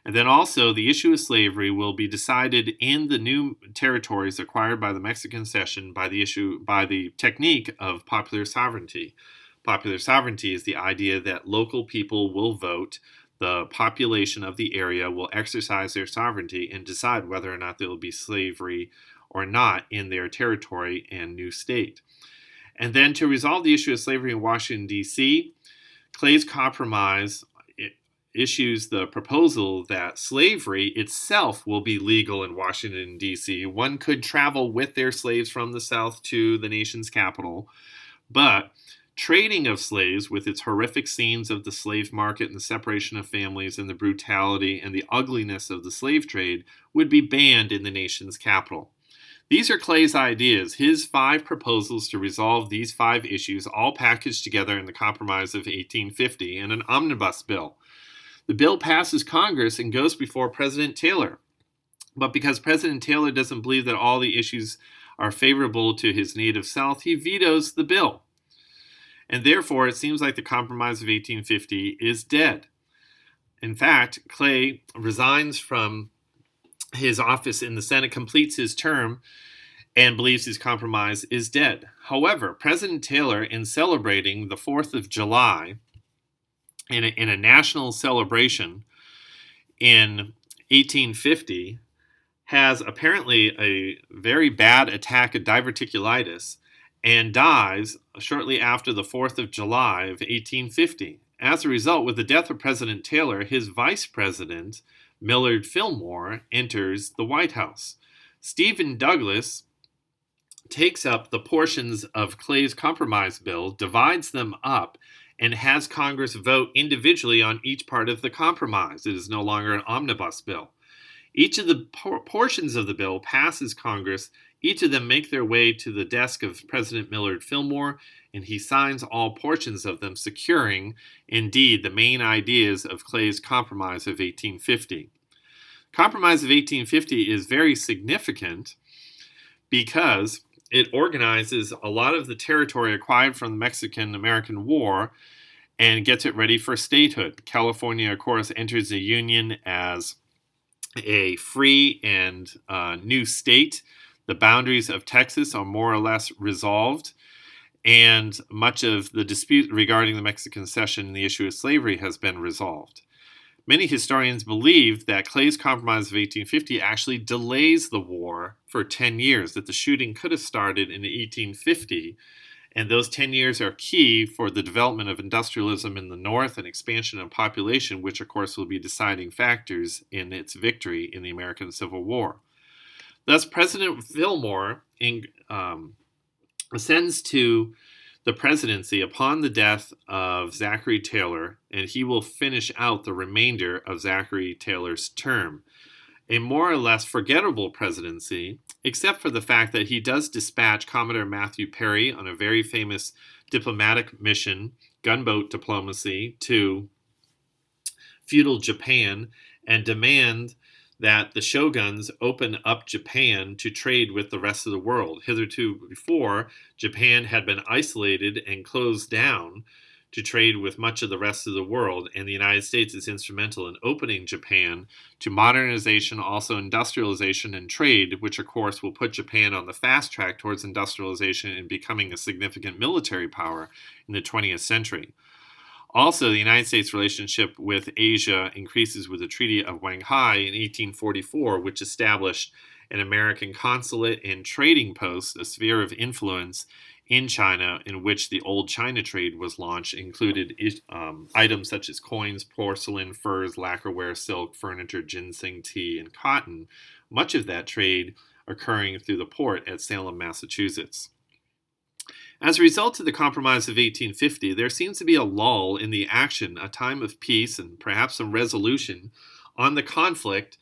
And then also, the issue of slavery will be decided in the new territories acquired by the Mexican cession by the technique of popular sovereignty. Popular sovereignty is the idea that local people will vote, the population of the area will exercise their sovereignty and decide whether or not there will be slavery or not in their territory and new state. And then to resolve the issue of slavery in Washington, D.C., Clay's Compromise issues the proposal that slavery itself will be legal in Washington, D.C. One could travel with their slaves from the South to the nation's capital, but trading of slaves, with its horrific scenes of the slave market and the separation of families and the brutality and the ugliness of the slave trade, would be banned in the nation's capital. These are Clay's ideas, his 5 proposals to resolve these 5 issues, all packaged together in the Compromise of 1850 in an omnibus bill. The bill passes Congress and goes before President Taylor. But because President Taylor doesn't believe that all the issues are favorable to his native South, he vetoes the bill. And therefore, it seems like the Compromise of 1850 is dead. In fact, Clay resigns from his office in the Senate, completes his term, and believes his compromise is dead. However, President Taylor, in celebrating the 4th of July, in a national celebration in 1850, has apparently a very bad attack of diverticulitis and dies shortly after the 4th of July of 1850. As a result, with the death of President Taylor, his vice president, Millard Fillmore, enters the White House. Stephen Douglas takes up the portions of Clay's compromise bill, divides them up, and has Congress vote individually on each part of the compromise. It is no longer an omnibus bill. Each of the portions of the bill passes Congress. Each of them make their way to the desk of President Millard Fillmore, and he signs all portions of them, securing, indeed, the main ideas of Clay's Compromise of 1850. Compromise of 1850 is very significant because it organizes a lot of the territory acquired from the Mexican-American War and gets it ready for statehood. California, of course, enters the Union as a free and new state. The boundaries of Texas are more or less resolved, and much of the dispute regarding the Mexican cession and the issue of slavery has been resolved. Many historians believe that Clay's Compromise of 1850 actually delays the war for 10 years, that the shooting could have started in 1850, and those 10 years are key for the development of industrialism in the North and expansion of population, which of course will be deciding factors in its victory in the American Civil War. Thus, President Fillmore ascends to the presidency upon the death of Zachary Taylor, and he will finish out the remainder of Zachary Taylor's term. A more or less forgettable presidency, except for the fact that he does dispatch Commodore Matthew Perry on a very famous diplomatic mission, gunboat diplomacy, to feudal Japan and demand that the shoguns open up Japan to trade with the rest of the world. Hitherto before, Japan had been isolated and closed down to trade with much of the rest of the world, and the United States is instrumental in opening Japan to modernization, also industrialization and trade, which of course will put Japan on the fast track towards industrialization and becoming a significant military power in the 20th century. Also, the United States' relationship with Asia increases with the Treaty of Shanghai in 1844, which established an American consulate and trading post, a sphere of influence in China, in which the old China trade was launched, included items such as coins, porcelain, furs, lacquerware, silk, furniture, ginseng, tea, and cotton, much of that trade occurring through the port at Salem, Massachusetts. As a result of the Compromise of 1850, there seems to be a lull in the action, a time of peace and perhaps some resolution on the conflict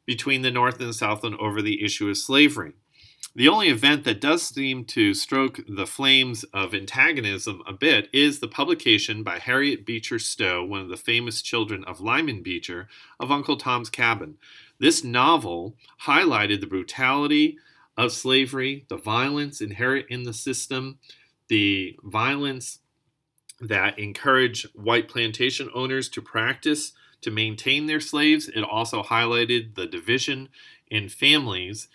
between the North and the South and over the issue of slavery. The only event that does seem to stoke the flames of antagonism a bit is the publication by Harriet Beecher Stowe, one of the famous children of Lyman Beecher, of Uncle Tom's Cabin. This novel highlighted the brutality of slavery, the violence inherent in the system, the violence that encouraged white plantation owners to practice to maintain their slaves. It also highlighted the division in families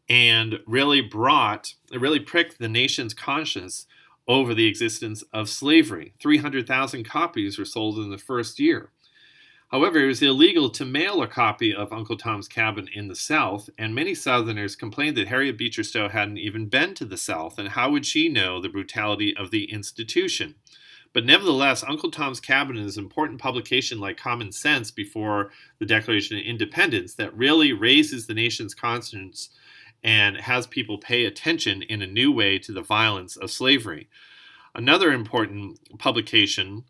and really pricked the nation's conscience over the existence of slavery. 300,000 copies were sold in the first year. However, it was illegal to mail a copy of Uncle Tom's Cabin in the South, and many Southerners complained that Harriet Beecher Stowe hadn't even been to the South, and how would she know the brutality of the institution? But nevertheless, Uncle Tom's Cabin is an important publication like Common Sense before the Declaration of Independence that really raises the nation's conscience and has people pay attention in a new way to the violence of slavery. Another important publication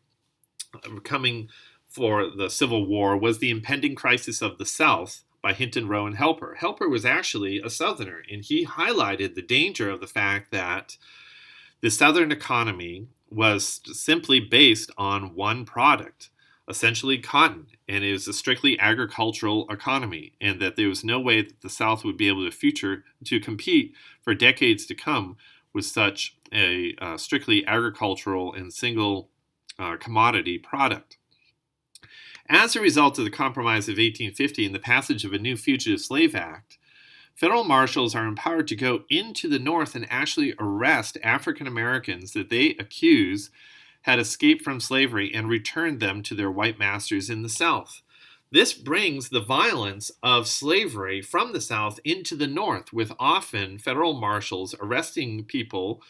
coming for the Civil War was The Impending Crisis of the South by Hinton, Rowe, and Helper. Helper was actually a Southerner, and he highlighted the danger of the fact that the Southern economy was simply based on one product, essentially cotton, and it was a strictly agricultural economy, and that there was no way that the South would be able to compete for decades to come with such a strictly agricultural and single commodity product. As a result of the Compromise of 1850 and the passage of a new Fugitive Slave Act, federal marshals are empowered to go into the North and actually arrest African Americans that they accuse had escaped from slavery and returned them to their white masters in the South. This brings the violence of slavery from the South into the North, with often federal marshals arresting people,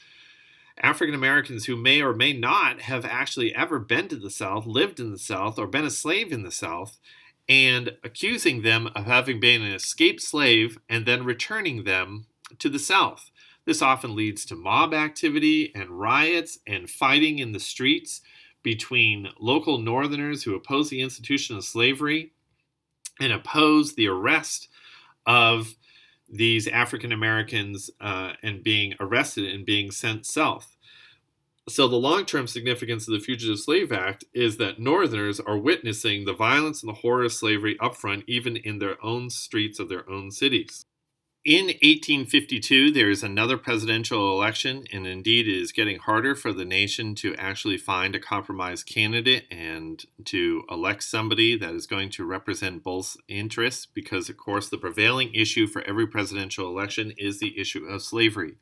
African Americans who may or may not have actually ever been to the South, lived in the South, or been a slave in the South, and accusing them of having been an escaped slave and then returning them to the South. This often leads to mob activity and riots and fighting in the streets between local Northerners who oppose the institution of slavery and oppose the arrest of these African Americans and being arrested and being sent south. So the long-term significance of the Fugitive Slave Act is that Northerners are witnessing the violence and the horror of slavery up front, even in their own streets of their own cities. In 1852, there is another presidential election, and indeed it is getting harder for the nation to actually find a compromise candidate and to elect somebody that is going to represent both interests, because, of course, the prevailing issue for every presidential election is the issue of slavery.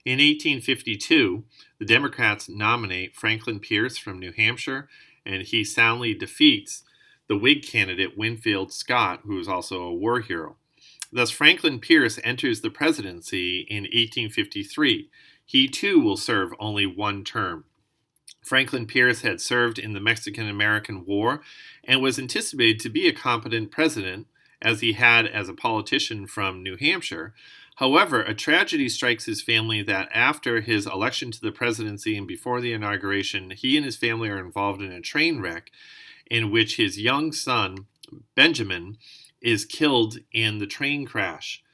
In 1852, the Democrats nominate Franklin Pierce from New Hampshire, and he soundly defeats the Whig candidate Winfield Scott, who is also a war hero. Thus, Franklin Pierce enters the presidency in 1853. He too will serve only one term. Franklin Pierce had served in the Mexican-American War and was anticipated to be a competent president, as he had as a politician from New Hampshire. However, a tragedy strikes his family that after his election to the presidency and before the inauguration, he and his family are involved in a train wreck in which his young son, Benjamin, is killed in the train crash.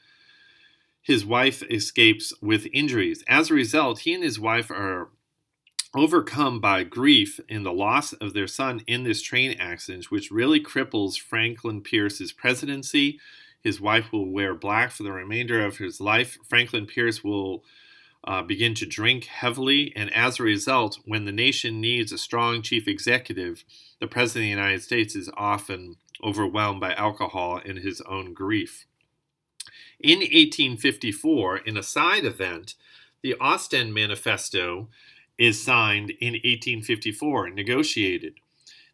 His wife escapes with injuries. As a result, he and his wife are overcome by grief in the loss of their son in this train accident, which really cripples Franklin Pierce's presidency. His wife will wear black for the remainder of his life. Franklin Pierce will begin to drink heavily, and as a result, when the nation needs a strong chief executive, the President of the United States is often overwhelmed by alcohol and his own grief. In 1854, in a side event, the Ostend Manifesto is signed in 1854 and negotiated.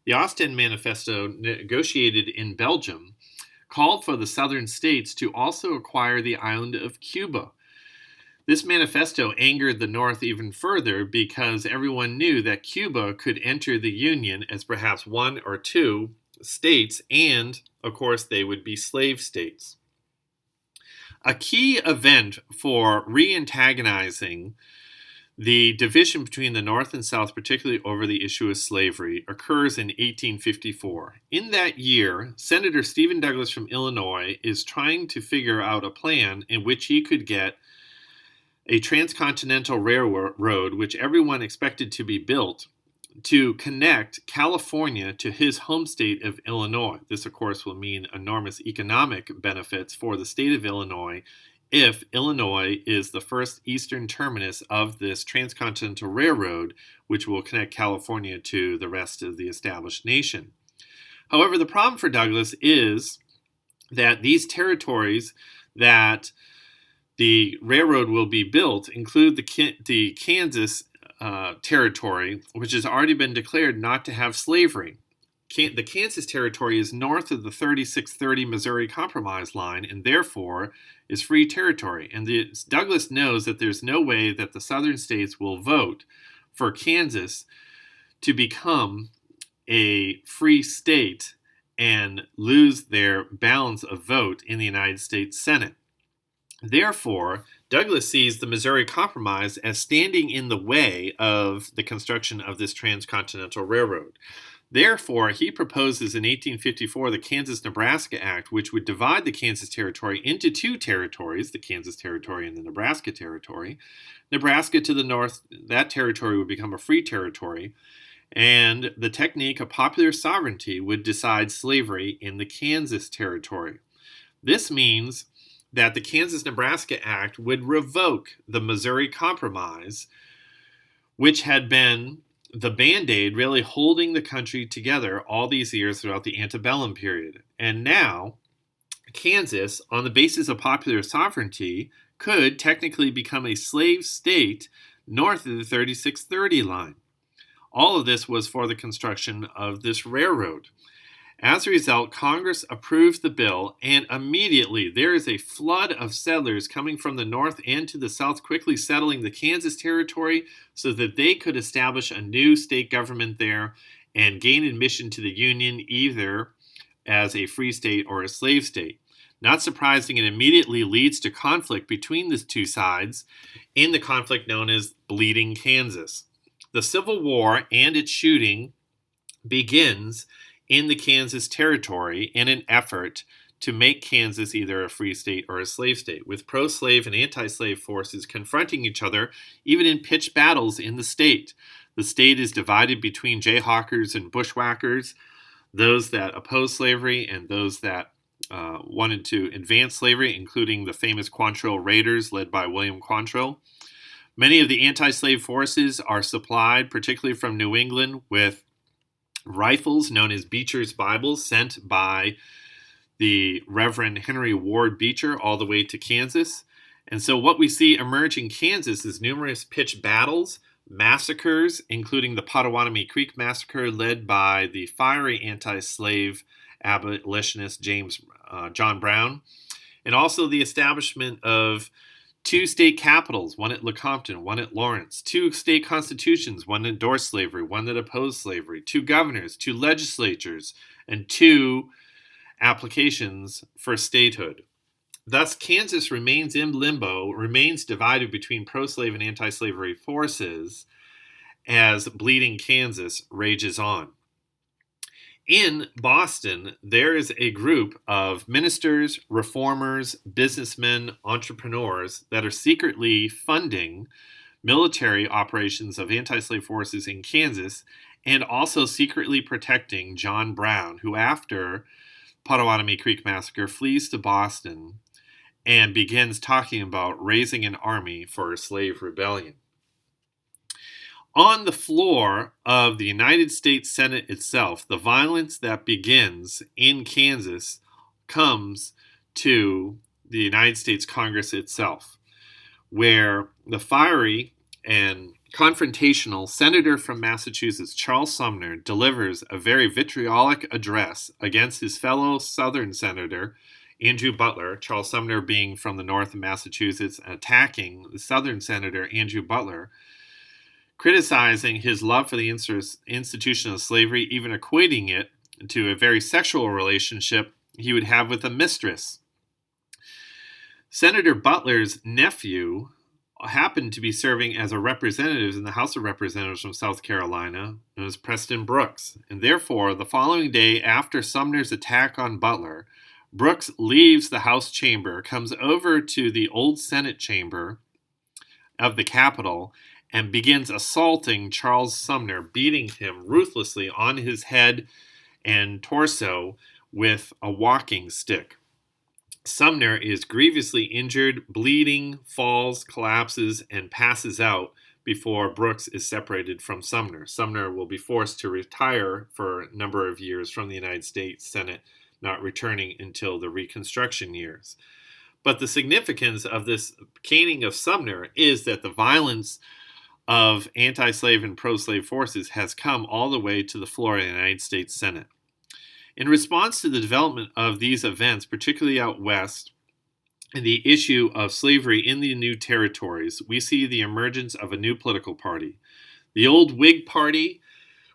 The Ostend Manifesto, negotiated in Belgium, called for the southern states to also acquire the island of Cuba. This manifesto angered the North even further because everyone knew that Cuba could enter the Union as perhaps one or two states, and, of course, they would be slave states. A key event for re-antagonizing the division between the North and South, particularly over the issue of slavery, occurs in 1854. In that year, Senator Stephen Douglas from Illinois is trying to figure out a plan in which he could get a transcontinental railroad, which everyone expected to be built, to connect California to his home state of Illinois. This, of course, will mean enormous economic benefits for the state of Illinois if Illinois is the first eastern terminus of this transcontinental railroad, which will connect California to the rest of the established nation. However, the problem for Douglas is that these territories that the railroad will be built include the Kansas territory, which has already been declared not to have slavery. The Kansas territory is north of the 3630 Missouri Compromise line and therefore is free territory. And Douglas knows that there's no way that the southern states will vote for Kansas to become a free state and lose their balance of vote in the United States Senate. Therefore, Douglas sees the Missouri Compromise as standing in the way of the construction of this transcontinental railroad. Therefore, he proposes in 1854 the Kansas-Nebraska Act, which would divide the Kansas Territory into two territories, the Kansas Territory and the Nebraska Territory. Nebraska to the north, that territory would become a free territory, and the technique of popular sovereignty would decide slavery in the Kansas Territory. This means that the Kansas-Nebraska Act would revoke the Missouri Compromise, which had been the Band-Aid really holding the country together all these years throughout the antebellum period. And now, Kansas, on the basis of popular sovereignty, could technically become a slave state north of the 3630 line. All of this was for the construction of this railroad. As a result, Congress approved the bill, and immediately there is a flood of settlers coming from the north and to the south, quickly settling the Kansas Territory so that they could establish a new state government there and gain admission to the Union either as a free state or a slave state. Not surprising, it immediately leads to conflict between the two sides in the conflict known as Bleeding Kansas. The Civil War and its shooting begins in the Kansas Territory in an effort to make Kansas either a free state or a slave state, with pro-slave and anti-slave forces confronting each other even in pitched battles in the state. The state is divided between jayhawkers and bushwhackers, those that oppose slavery and those that wanted to advance slavery, including the famous Quantrill Raiders led by William Quantrill. Many of the anti-slave forces are supplied, particularly from New England, with rifles known as Beecher's Bibles sent by the Reverend Henry Ward Beecher all the way to Kansas. And so what we see emerge in Kansas is numerous pitched battles, massacres, including the Potawatomi Creek Massacre led by the fiery anti-slave abolitionist John Brown, and also the establishment of two state capitals, one at Lecompton, one at Lawrence, two state constitutions, one that endorsed slavery, one that opposed slavery, two governors, two legislatures, and two applications for statehood. Thus, Kansas remains in limbo, remains divided between pro-slave and anti-slavery forces as Bleeding Kansas rages on. In Boston, there is a group of ministers, reformers, businessmen, entrepreneurs that are secretly funding military operations of anti-slave forces in Kansas and also secretly protecting John Brown, who after Potawatomi Creek Massacre flees to Boston and begins talking about raising an army for a slave rebellion. On the floor of the United States Senate itself, the violence that begins in Kansas comes to the United States Congress itself, where the fiery and confrontational senator from Massachusetts, Charles Sumner, delivers a very vitriolic address against his fellow Southern senator, Andrew Butler, Charles Sumner being from the north of Massachusetts, attacking the Southern senator, Andrew Butler, criticizing his love for the institution of slavery, even equating it to a very sexual relationship he would have with a mistress. Senator Butler's nephew happened to be serving as a representative in the House of Representatives from South Carolina, known as Preston Brooks. And therefore, the following day after Sumner's attack on Butler, Brooks leaves the House chamber, comes over to the old Senate chamber of the Capitol, and begins assaulting Charles Sumner, beating him ruthlessly on his head and torso with a walking stick. Sumner is grievously injured, bleeding, falls, collapses, and passes out before Brooks is separated from Sumner. Sumner will be forced to retire for a number of years from the United States Senate, not returning until the Reconstruction years. But the significance of this caning of Sumner is that the violence of anti-slave and pro-slave forces has come all the way to the floor of the United States Senate. In response to the development of these events, particularly out west, and the issue of slavery in the new territories, we see the emergence of a new political party. The old Whig Party,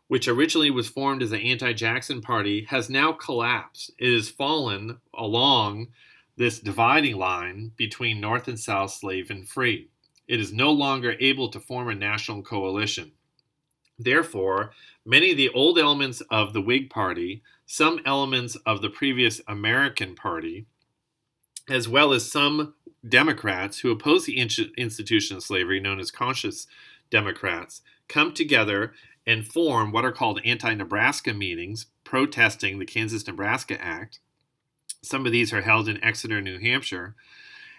which originally was formed as the anti-Jackson Party, has now collapsed. It has fallen along this dividing line between North and South, slave and free. It is no longer able to form a national coalition. Therefore, many of the old elements of the Whig Party, some elements of the previous American Party, as well as some Democrats who oppose the institution of slavery, known as conscious Democrats, come together and form what are called anti-Nebraska meetings, protesting the Kansas-Nebraska Act. Some of these are held in Exeter, New Hampshire.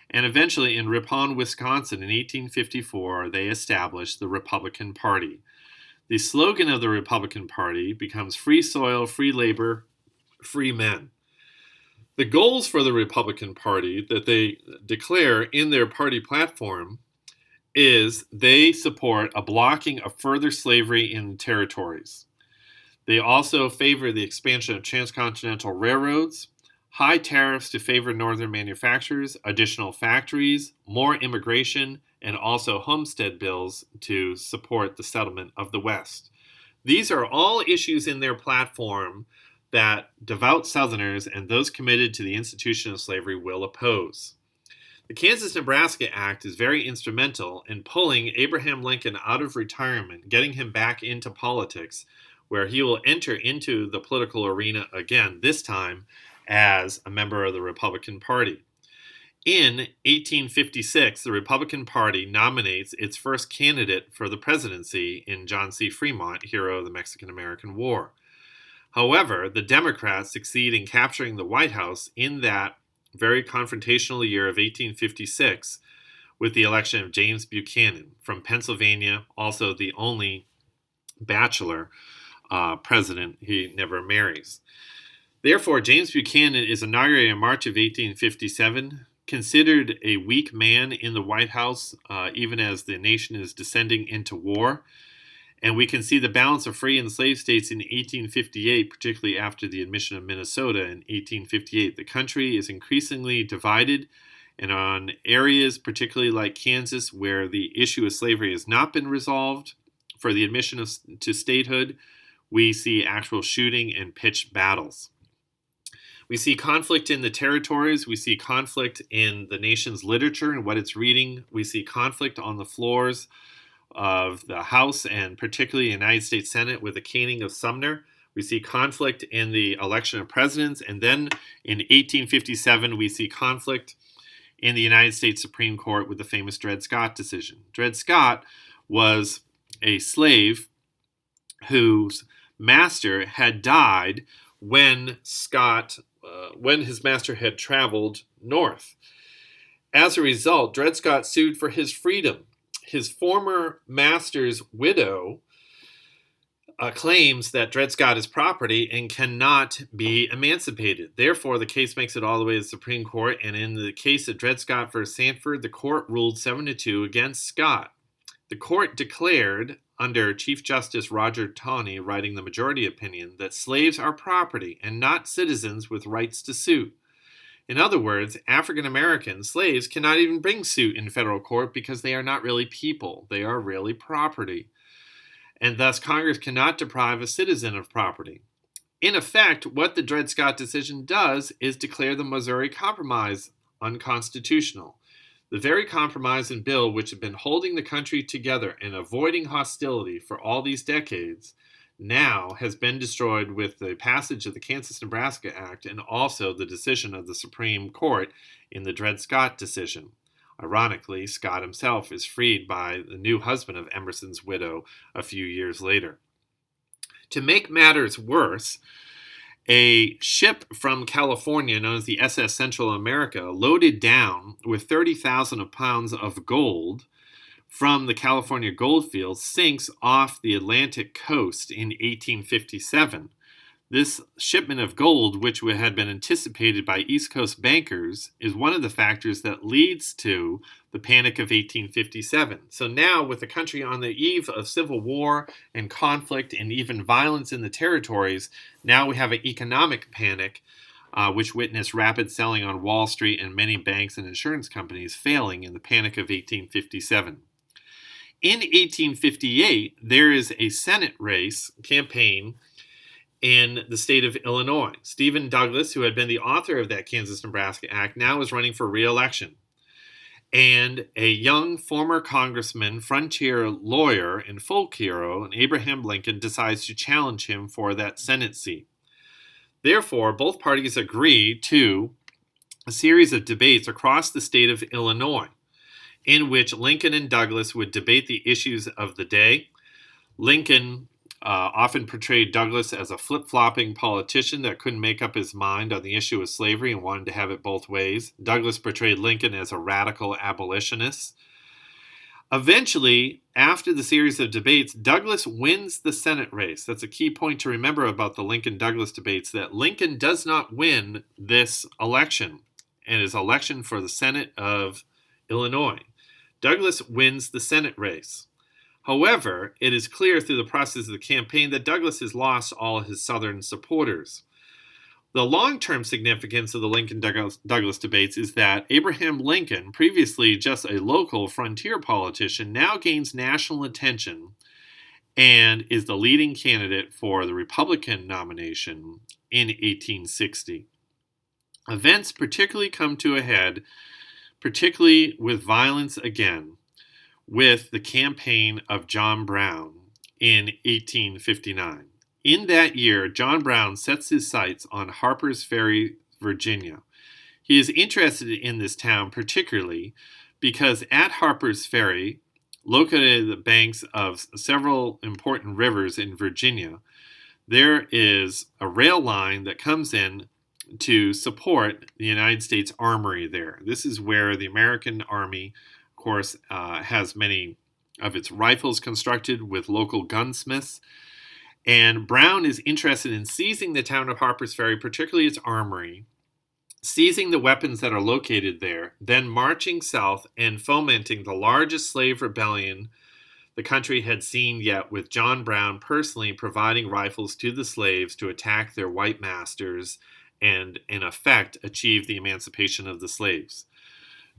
And eventually in Ripon, Wisconsin in 1854, they established the Republican Party. The slogan of the Republican Party becomes free soil, free labor, free men. The goals for the Republican Party that they declare in their party platform is they support a blocking of further slavery in territories. They also favor the expansion of transcontinental railroads, high tariffs to favor northern manufacturers, additional factories, more immigration, and also homestead bills to support the settlement of the West. These are all issues in their platform that devout Southerners and those committed to the institution of slavery will oppose. The Kansas-Nebraska Act is very instrumental in pulling Abraham Lincoln out of retirement, getting him back into politics, where he will enter into the political arena again, this time as a member of the Republican Party. In 1856, the Republican Party nominates its first candidate for the presidency in John C. Fremont, hero of the Mexican-American War. However, the Democrats succeed in capturing the White House in that very confrontational year of 1856 with the election of James Buchanan from Pennsylvania, also the only bachelor president. He never marries. Therefore, James Buchanan is inaugurated in March of 1857, considered a weak man in the White House, even as the nation is descending into war. And we can see the balance of free and slave states in 1858, particularly after the admission of Minnesota in 1858. The country is increasingly divided, and on areas, particularly like Kansas, where the issue of slavery has not been resolved for the admission to statehood, we see actual shooting and pitched battles. We see conflict in the territories. We see conflict in the nation's literature and what it's reading. We see conflict on the floors of the House and particularly the United States Senate with the caning of Sumner. We see conflict in the election of presidents. And then in 1857, we see conflict in the United States Supreme Court with the famous Dred Scott decision. Dred Scott was a slave whose master had died when his master had traveled north. As a result, Dred Scott sued for his freedom. His former master's widow claims that Dred Scott is property and cannot be emancipated. Therefore, the case makes it all the way to the Supreme Court, and in the case of Dred Scott versus Sanford, the court ruled 7-2 against Scott. The court declared, under Chief Justice Roger Taney writing the majority opinion, that slaves are property and not citizens with rights to sue. In other words, African American slaves cannot even bring suit in federal court because they are not really people. They are really property. And thus, Congress cannot deprive a citizen of property. In effect, what the Dred Scott decision does is declare the Missouri Compromise unconstitutional. The very compromise and bill which had been holding the country together and avoiding hostility for all these decades now has been destroyed with the passage of the Kansas-Nebraska Act and also the decision of the Supreme Court in the Dred Scott decision. Ironically, Scott himself is freed by the new husband of Emerson's widow a few years later. To make matters worse, A ship from California known as the SS Central America, loaded down with 30,000 pounds of gold from the California goldfields, sinks off the Atlantic coast in 1857. This shipment of gold, which had been anticipated by East Coast bankers, is one of the factors that leads to the Panic of 1857. So now, with the country on the eve of civil war and conflict and even violence in the territories, now we have an economic panic, which witnessed rapid selling on Wall Street and many banks and insurance companies failing in the Panic of 1857. In 1858, there is a Senate race campaign in the state of Illinois. Stephen Douglas, who had been the author of that Kansas-Nebraska Act, now is running for re-election. And a young former congressman, frontier lawyer, and folk hero, Abraham Lincoln, decides to challenge him for that Senate seat. Therefore, both parties agree to a series of debates across the state of Illinois, in which Lincoln and Douglas would debate the issues of the day. Lincoln often portrayed Douglas as a flip-flopping politician that couldn't make up his mind on the issue of slavery and wanted to have it both ways. Douglas portrayed Lincoln as a radical abolitionist. Eventually, after the series of debates, Douglas wins the Senate race. That's a key point to remember about the Lincoln-Douglas debates, that Lincoln does not win this election, and his election for the Senate of Illinois. Douglas wins the Senate race. However, it is clear through the process of the campaign that Douglas has lost all his Southern supporters. The long-term significance of the Lincoln-Douglas debates is that Abraham Lincoln, previously just a local frontier politician, now gains national attention and is the leading candidate for the Republican nomination in 1860. Events particularly come to a head, particularly with violence again, with the campaign of John Brown in 1859. In that year, John Brown sets his sights on Harper's Ferry, Virginia. He is interested in this town particularly because at Harper's Ferry, located at the banks of several important rivers in Virginia, there is a rail line that comes in to support the United States Armory there. This is where the American Army, of course, has many of its rifles constructed with local gunsmiths. And Brown is interested in seizing the town of Harper's Ferry, particularly its armory, seizing the weapons that are located there, then marching south and fomenting the largest slave rebellion the country had seen yet, with John Brown personally providing rifles to the slaves to attack their white masters and, in effect, achieve the emancipation of the slaves.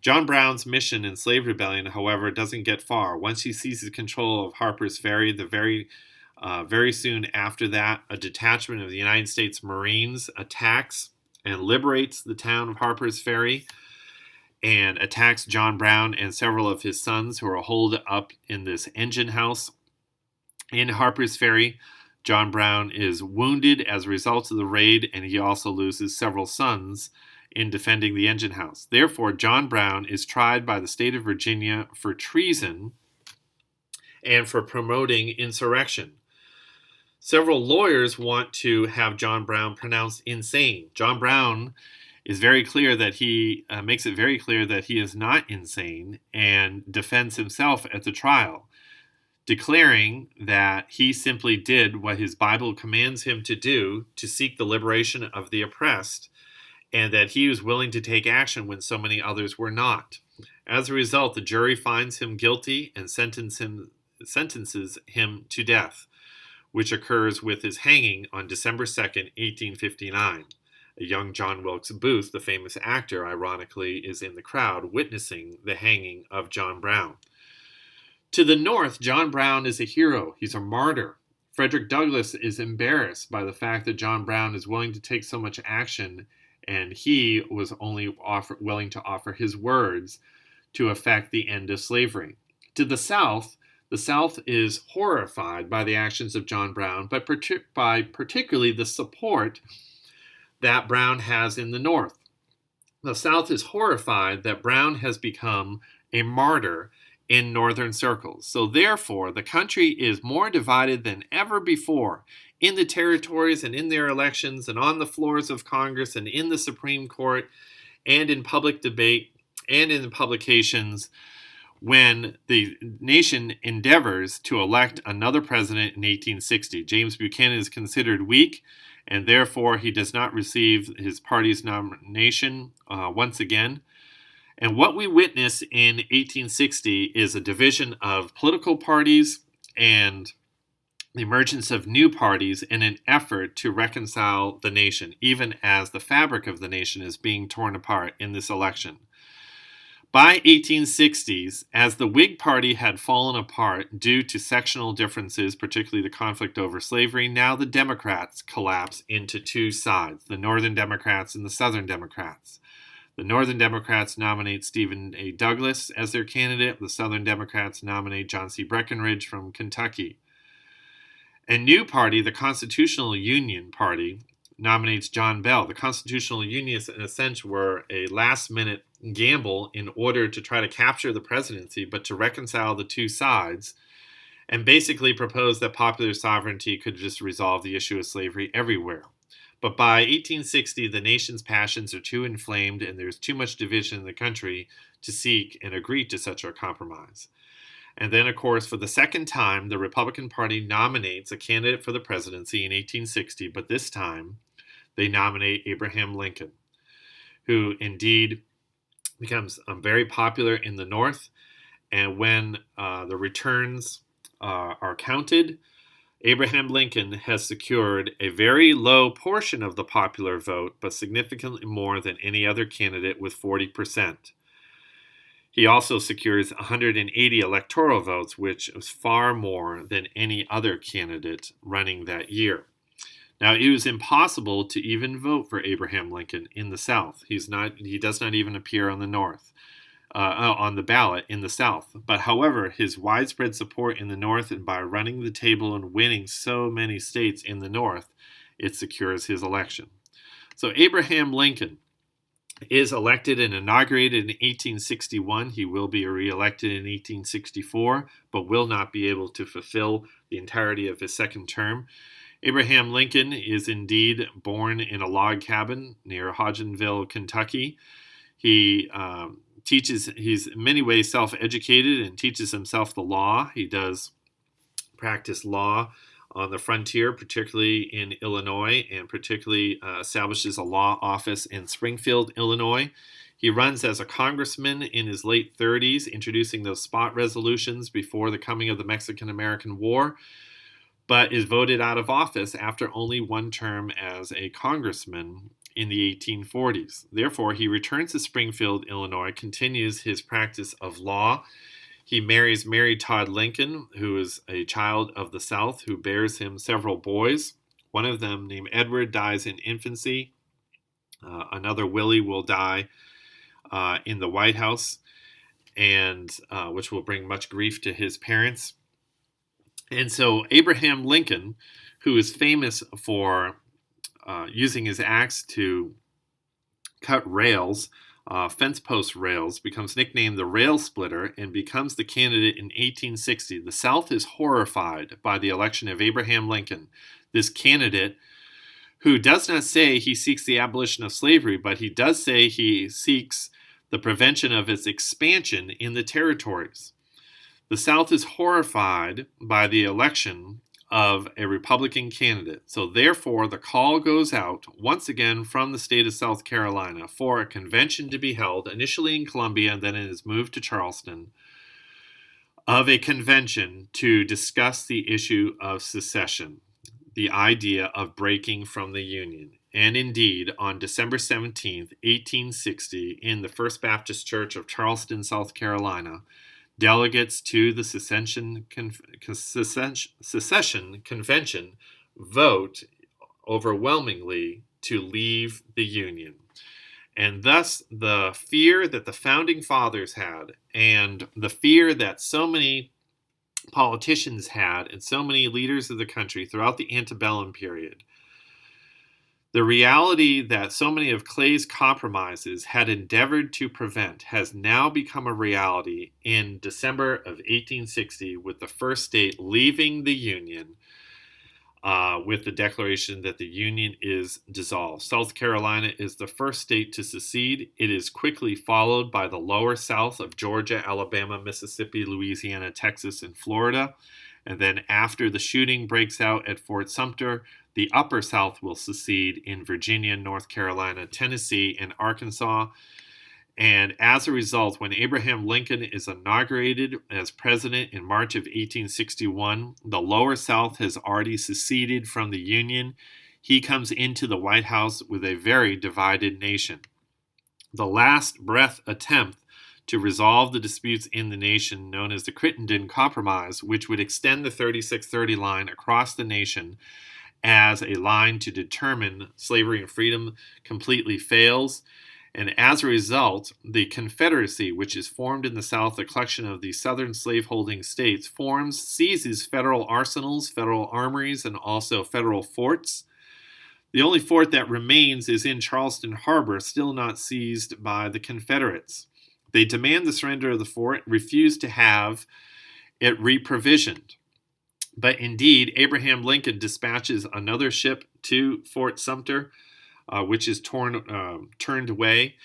John Brown's mission in slave rebellion, however, doesn't get far. Once he seizes control of Harper's Ferry, very soon after that, a detachment of the United States Marines attacks and liberates the town of Harper's Ferry and attacks John Brown and several of his sons who are holed up in this engine house in Harper's Ferry. John Brown is wounded as a result of the raid, and he also loses several sons in defending the engine house. Therefore, John Brown is tried by the state of Virginia for treason and for promoting insurrection. Several lawyers want to have John Brown pronounced insane. John Brown is very clear that he makes it very clear that he is not insane and defends himself at the trial, declaring that he simply did what his Bible commands him to do to seek the liberation of the oppressed, and that he was willing to take action when so many others were not. As a result, the jury finds him guilty and sentences him to death, which occurs with his hanging on December 2nd, 1859. A young John Wilkes Booth, the famous actor, ironically, is in the crowd witnessing the hanging of John Brown. To the north, John Brown is a hero. He's a martyr. Frederick Douglass is embarrassed by the fact that John Brown is willing to take so much action, and he was only willing to offer his words to effect the end of slavery. To the South is horrified by the actions of John Brown, but by particularly the support that Brown has in the North. The South is horrified that Brown has become a martyr in northern circles. So therefore, the country is more divided than ever before in the territories and in their elections and on the floors of Congress and in the Supreme Court and in public debate and in the publications when the nation endeavors to elect another president in 1860. James Buchanan is considered weak, and therefore he does not receive his party's nomination once again. And what we witness in 1860 is a division of political parties and the emergence of new parties in an effort to reconcile the nation, even as the fabric of the nation is being torn apart in this election. By 1860s, as the Whig Party had fallen apart due to sectional differences, particularly the conflict over slavery, now the Democrats collapse into two sides, the Northern Democrats and the Southern Democrats. The Northern Democrats nominate Stephen A. Douglas as their candidate. The Southern Democrats nominate John C. Breckinridge from Kentucky. A new party, the Constitutional Union Party, nominates John Bell. The Constitutional Unionists, in a sense, were a last-minute gamble in order to try to capture the presidency, but to reconcile the two sides, and basically propose that popular sovereignty could just resolve the issue of slavery everywhere. But by 1860, the nation's passions are too inflamed and there's too much division in the country to seek and agree to such a compromise. And then, of course, for the second time, the Republican Party nominates a candidate for the presidency in 1860, but this time they nominate Abraham Lincoln, who indeed becomes very popular in the North. And when the returns are counted, Abraham Lincoln has secured a very low portion of the popular vote, but significantly more than any other candidate with 40%. He also secures 180 electoral votes, which is far more than any other candidate running that year. Now, it was impossible to even vote for Abraham Lincoln in the South. He does not even appear on the ballot in the South. But however, his widespread support in the North, and by running the table and winning so many states in the North, it secures his election. So Abraham Lincoln is elected and inaugurated in 1861. He will be reelected in 1864, but will not be able to fulfill the entirety of his second term. Abraham Lincoln is indeed born in a log cabin near Hodgenville, Kentucky. He's in many ways self-educated and teaches himself the law. He does practice law on the frontier, particularly in Illinois, and particularly establishes a law office in Springfield, Illinois. He runs as a congressman in his late 30s, introducing those spot resolutions before the coming of the Mexican-American War, but is voted out of office after only one term as a congressman in the 1840s. Therefore, he returns to Springfield, Illinois, continues his practice of law. He marries Mary Todd Lincoln, who is a child of the South, who bears him several boys. One of them, named Edward, dies in infancy. Another, Willie, will die in the White House, and which will bring much grief to his parents. And so Abraham Lincoln, who is famous for using his axe to cut rails, fence post rails, becomes nicknamed the Rail Splitter and becomes the candidate in 1860. The South is horrified by the election of Abraham Lincoln, this candidate who does not say he seeks the abolition of slavery, but he does say he seeks the prevention of its expansion in the territories. The South is horrified by the election of a Republican candidate. So therefore, the call goes out once again from the state of South Carolina for a convention to be held, initially in Columbia, and then it is moved to Charleston, of a convention to discuss the issue of secession, the idea of breaking from the Union. And indeed, on December 17th, 1860, in the First Baptist Church of Charleston, South Carolina, delegates to the secession convention vote overwhelmingly to leave the Union. And thus, the fear that the Founding Fathers had, and the fear that so many politicians had, and so many leaders of the country throughout the antebellum period, The reality that so many of Clay's compromises had endeavored to prevent has now become a reality in December of 1860, with the first state leaving the Union with the declaration that the Union is dissolved. South Carolina is the first state to secede. It is quickly followed by the lower South of Georgia, Alabama, Mississippi, Louisiana, Texas, and Florida. And then after the shooting breaks out at Fort Sumter, the upper South will secede in Virginia, North Carolina, Tennessee, and Arkansas. And as a result, when Abraham Lincoln is inaugurated as president in March of 1861, the lower South has already seceded from the Union. He comes into the White House with a very divided nation. The last breath attempt to resolve the disputes in the nation, known as the Crittenden Compromise, which would extend the 3630 line across the nation as a line to determine slavery and freedom, completely fails. And as a result, the Confederacy, which is formed in the South, a collection of the southern slaveholding states, seizes federal arsenals, federal armories, and also federal forts. The only fort that remains is in Charleston Harbor, still not seized by the Confederates. They demand the surrender of the fort, refuse to have it reprovisioned. But indeed, Abraham Lincoln dispatches another ship to Fort Sumter, which is turned away.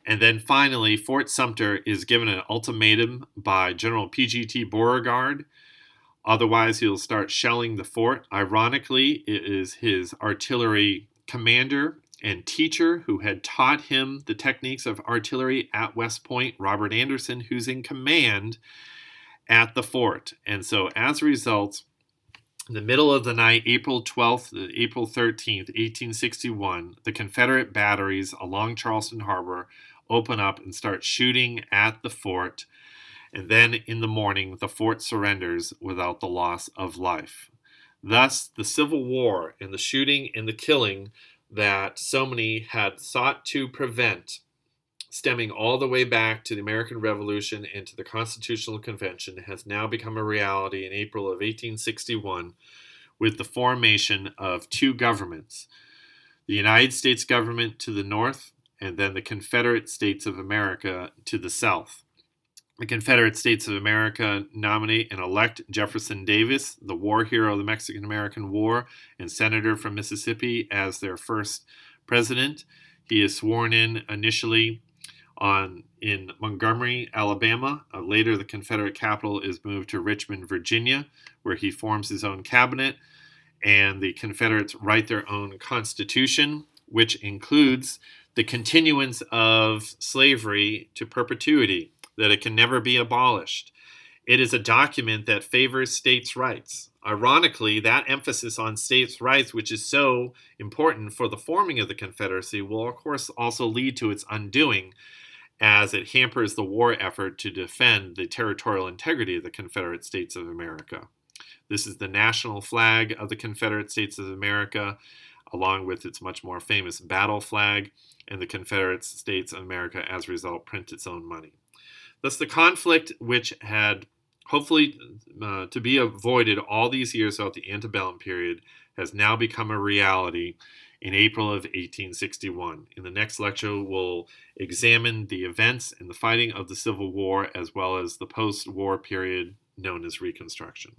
And then finally, Fort Sumter is given an ultimatum by General P.G.T. Beauregard. Otherwise, he'll start shelling the fort. Ironically, it is his artillery commander and teacher who had taught him the techniques of artillery at West Point, Robert Anderson, who's in command at the fort. And so as a result, in the middle of the night, April 12th to April 13th, 1861, the Confederate batteries along Charleston Harbor open up and start shooting at the fort. And then in the morning, the fort surrenders without the loss of life. Thus, the Civil War and the shooting and the killing that so many had sought to prevent, stemming all the way back to the American Revolution and to the Constitutional Convention, has now become a reality in April of 1861 with the formation of two governments, the United States government to the north and then the Confederate States of America to the south. The Confederate States of America nominate and elect Jefferson Davis, the war hero of the Mexican-American War and senator from Mississippi, as their first president. He is sworn in initially in Montgomery, Alabama. Later, the Confederate capital is moved to Richmond, Virginia, where he forms his own cabinet, and the Confederates write their own constitution, which includes the continuance of slavery to perpetuity, that it can never be abolished. It is a document that favors states' rights. Ironically, that emphasis on states' rights, which is so important for the forming of the Confederacy, will of course also lead to its undoing, as it hampers the war effort to defend the territorial integrity of the Confederate States of America. This is the national flag of the Confederate States of America, along with its much more famous battle flag, and the Confederate States of America, as a result, print its own money. Thus, the conflict, which had hopefully to be avoided all these years throughout the antebellum period, has now become a reality in April of 1861. In the next lecture, we'll examine the events and the fighting of the Civil War, as well as the post-war period known as Reconstruction.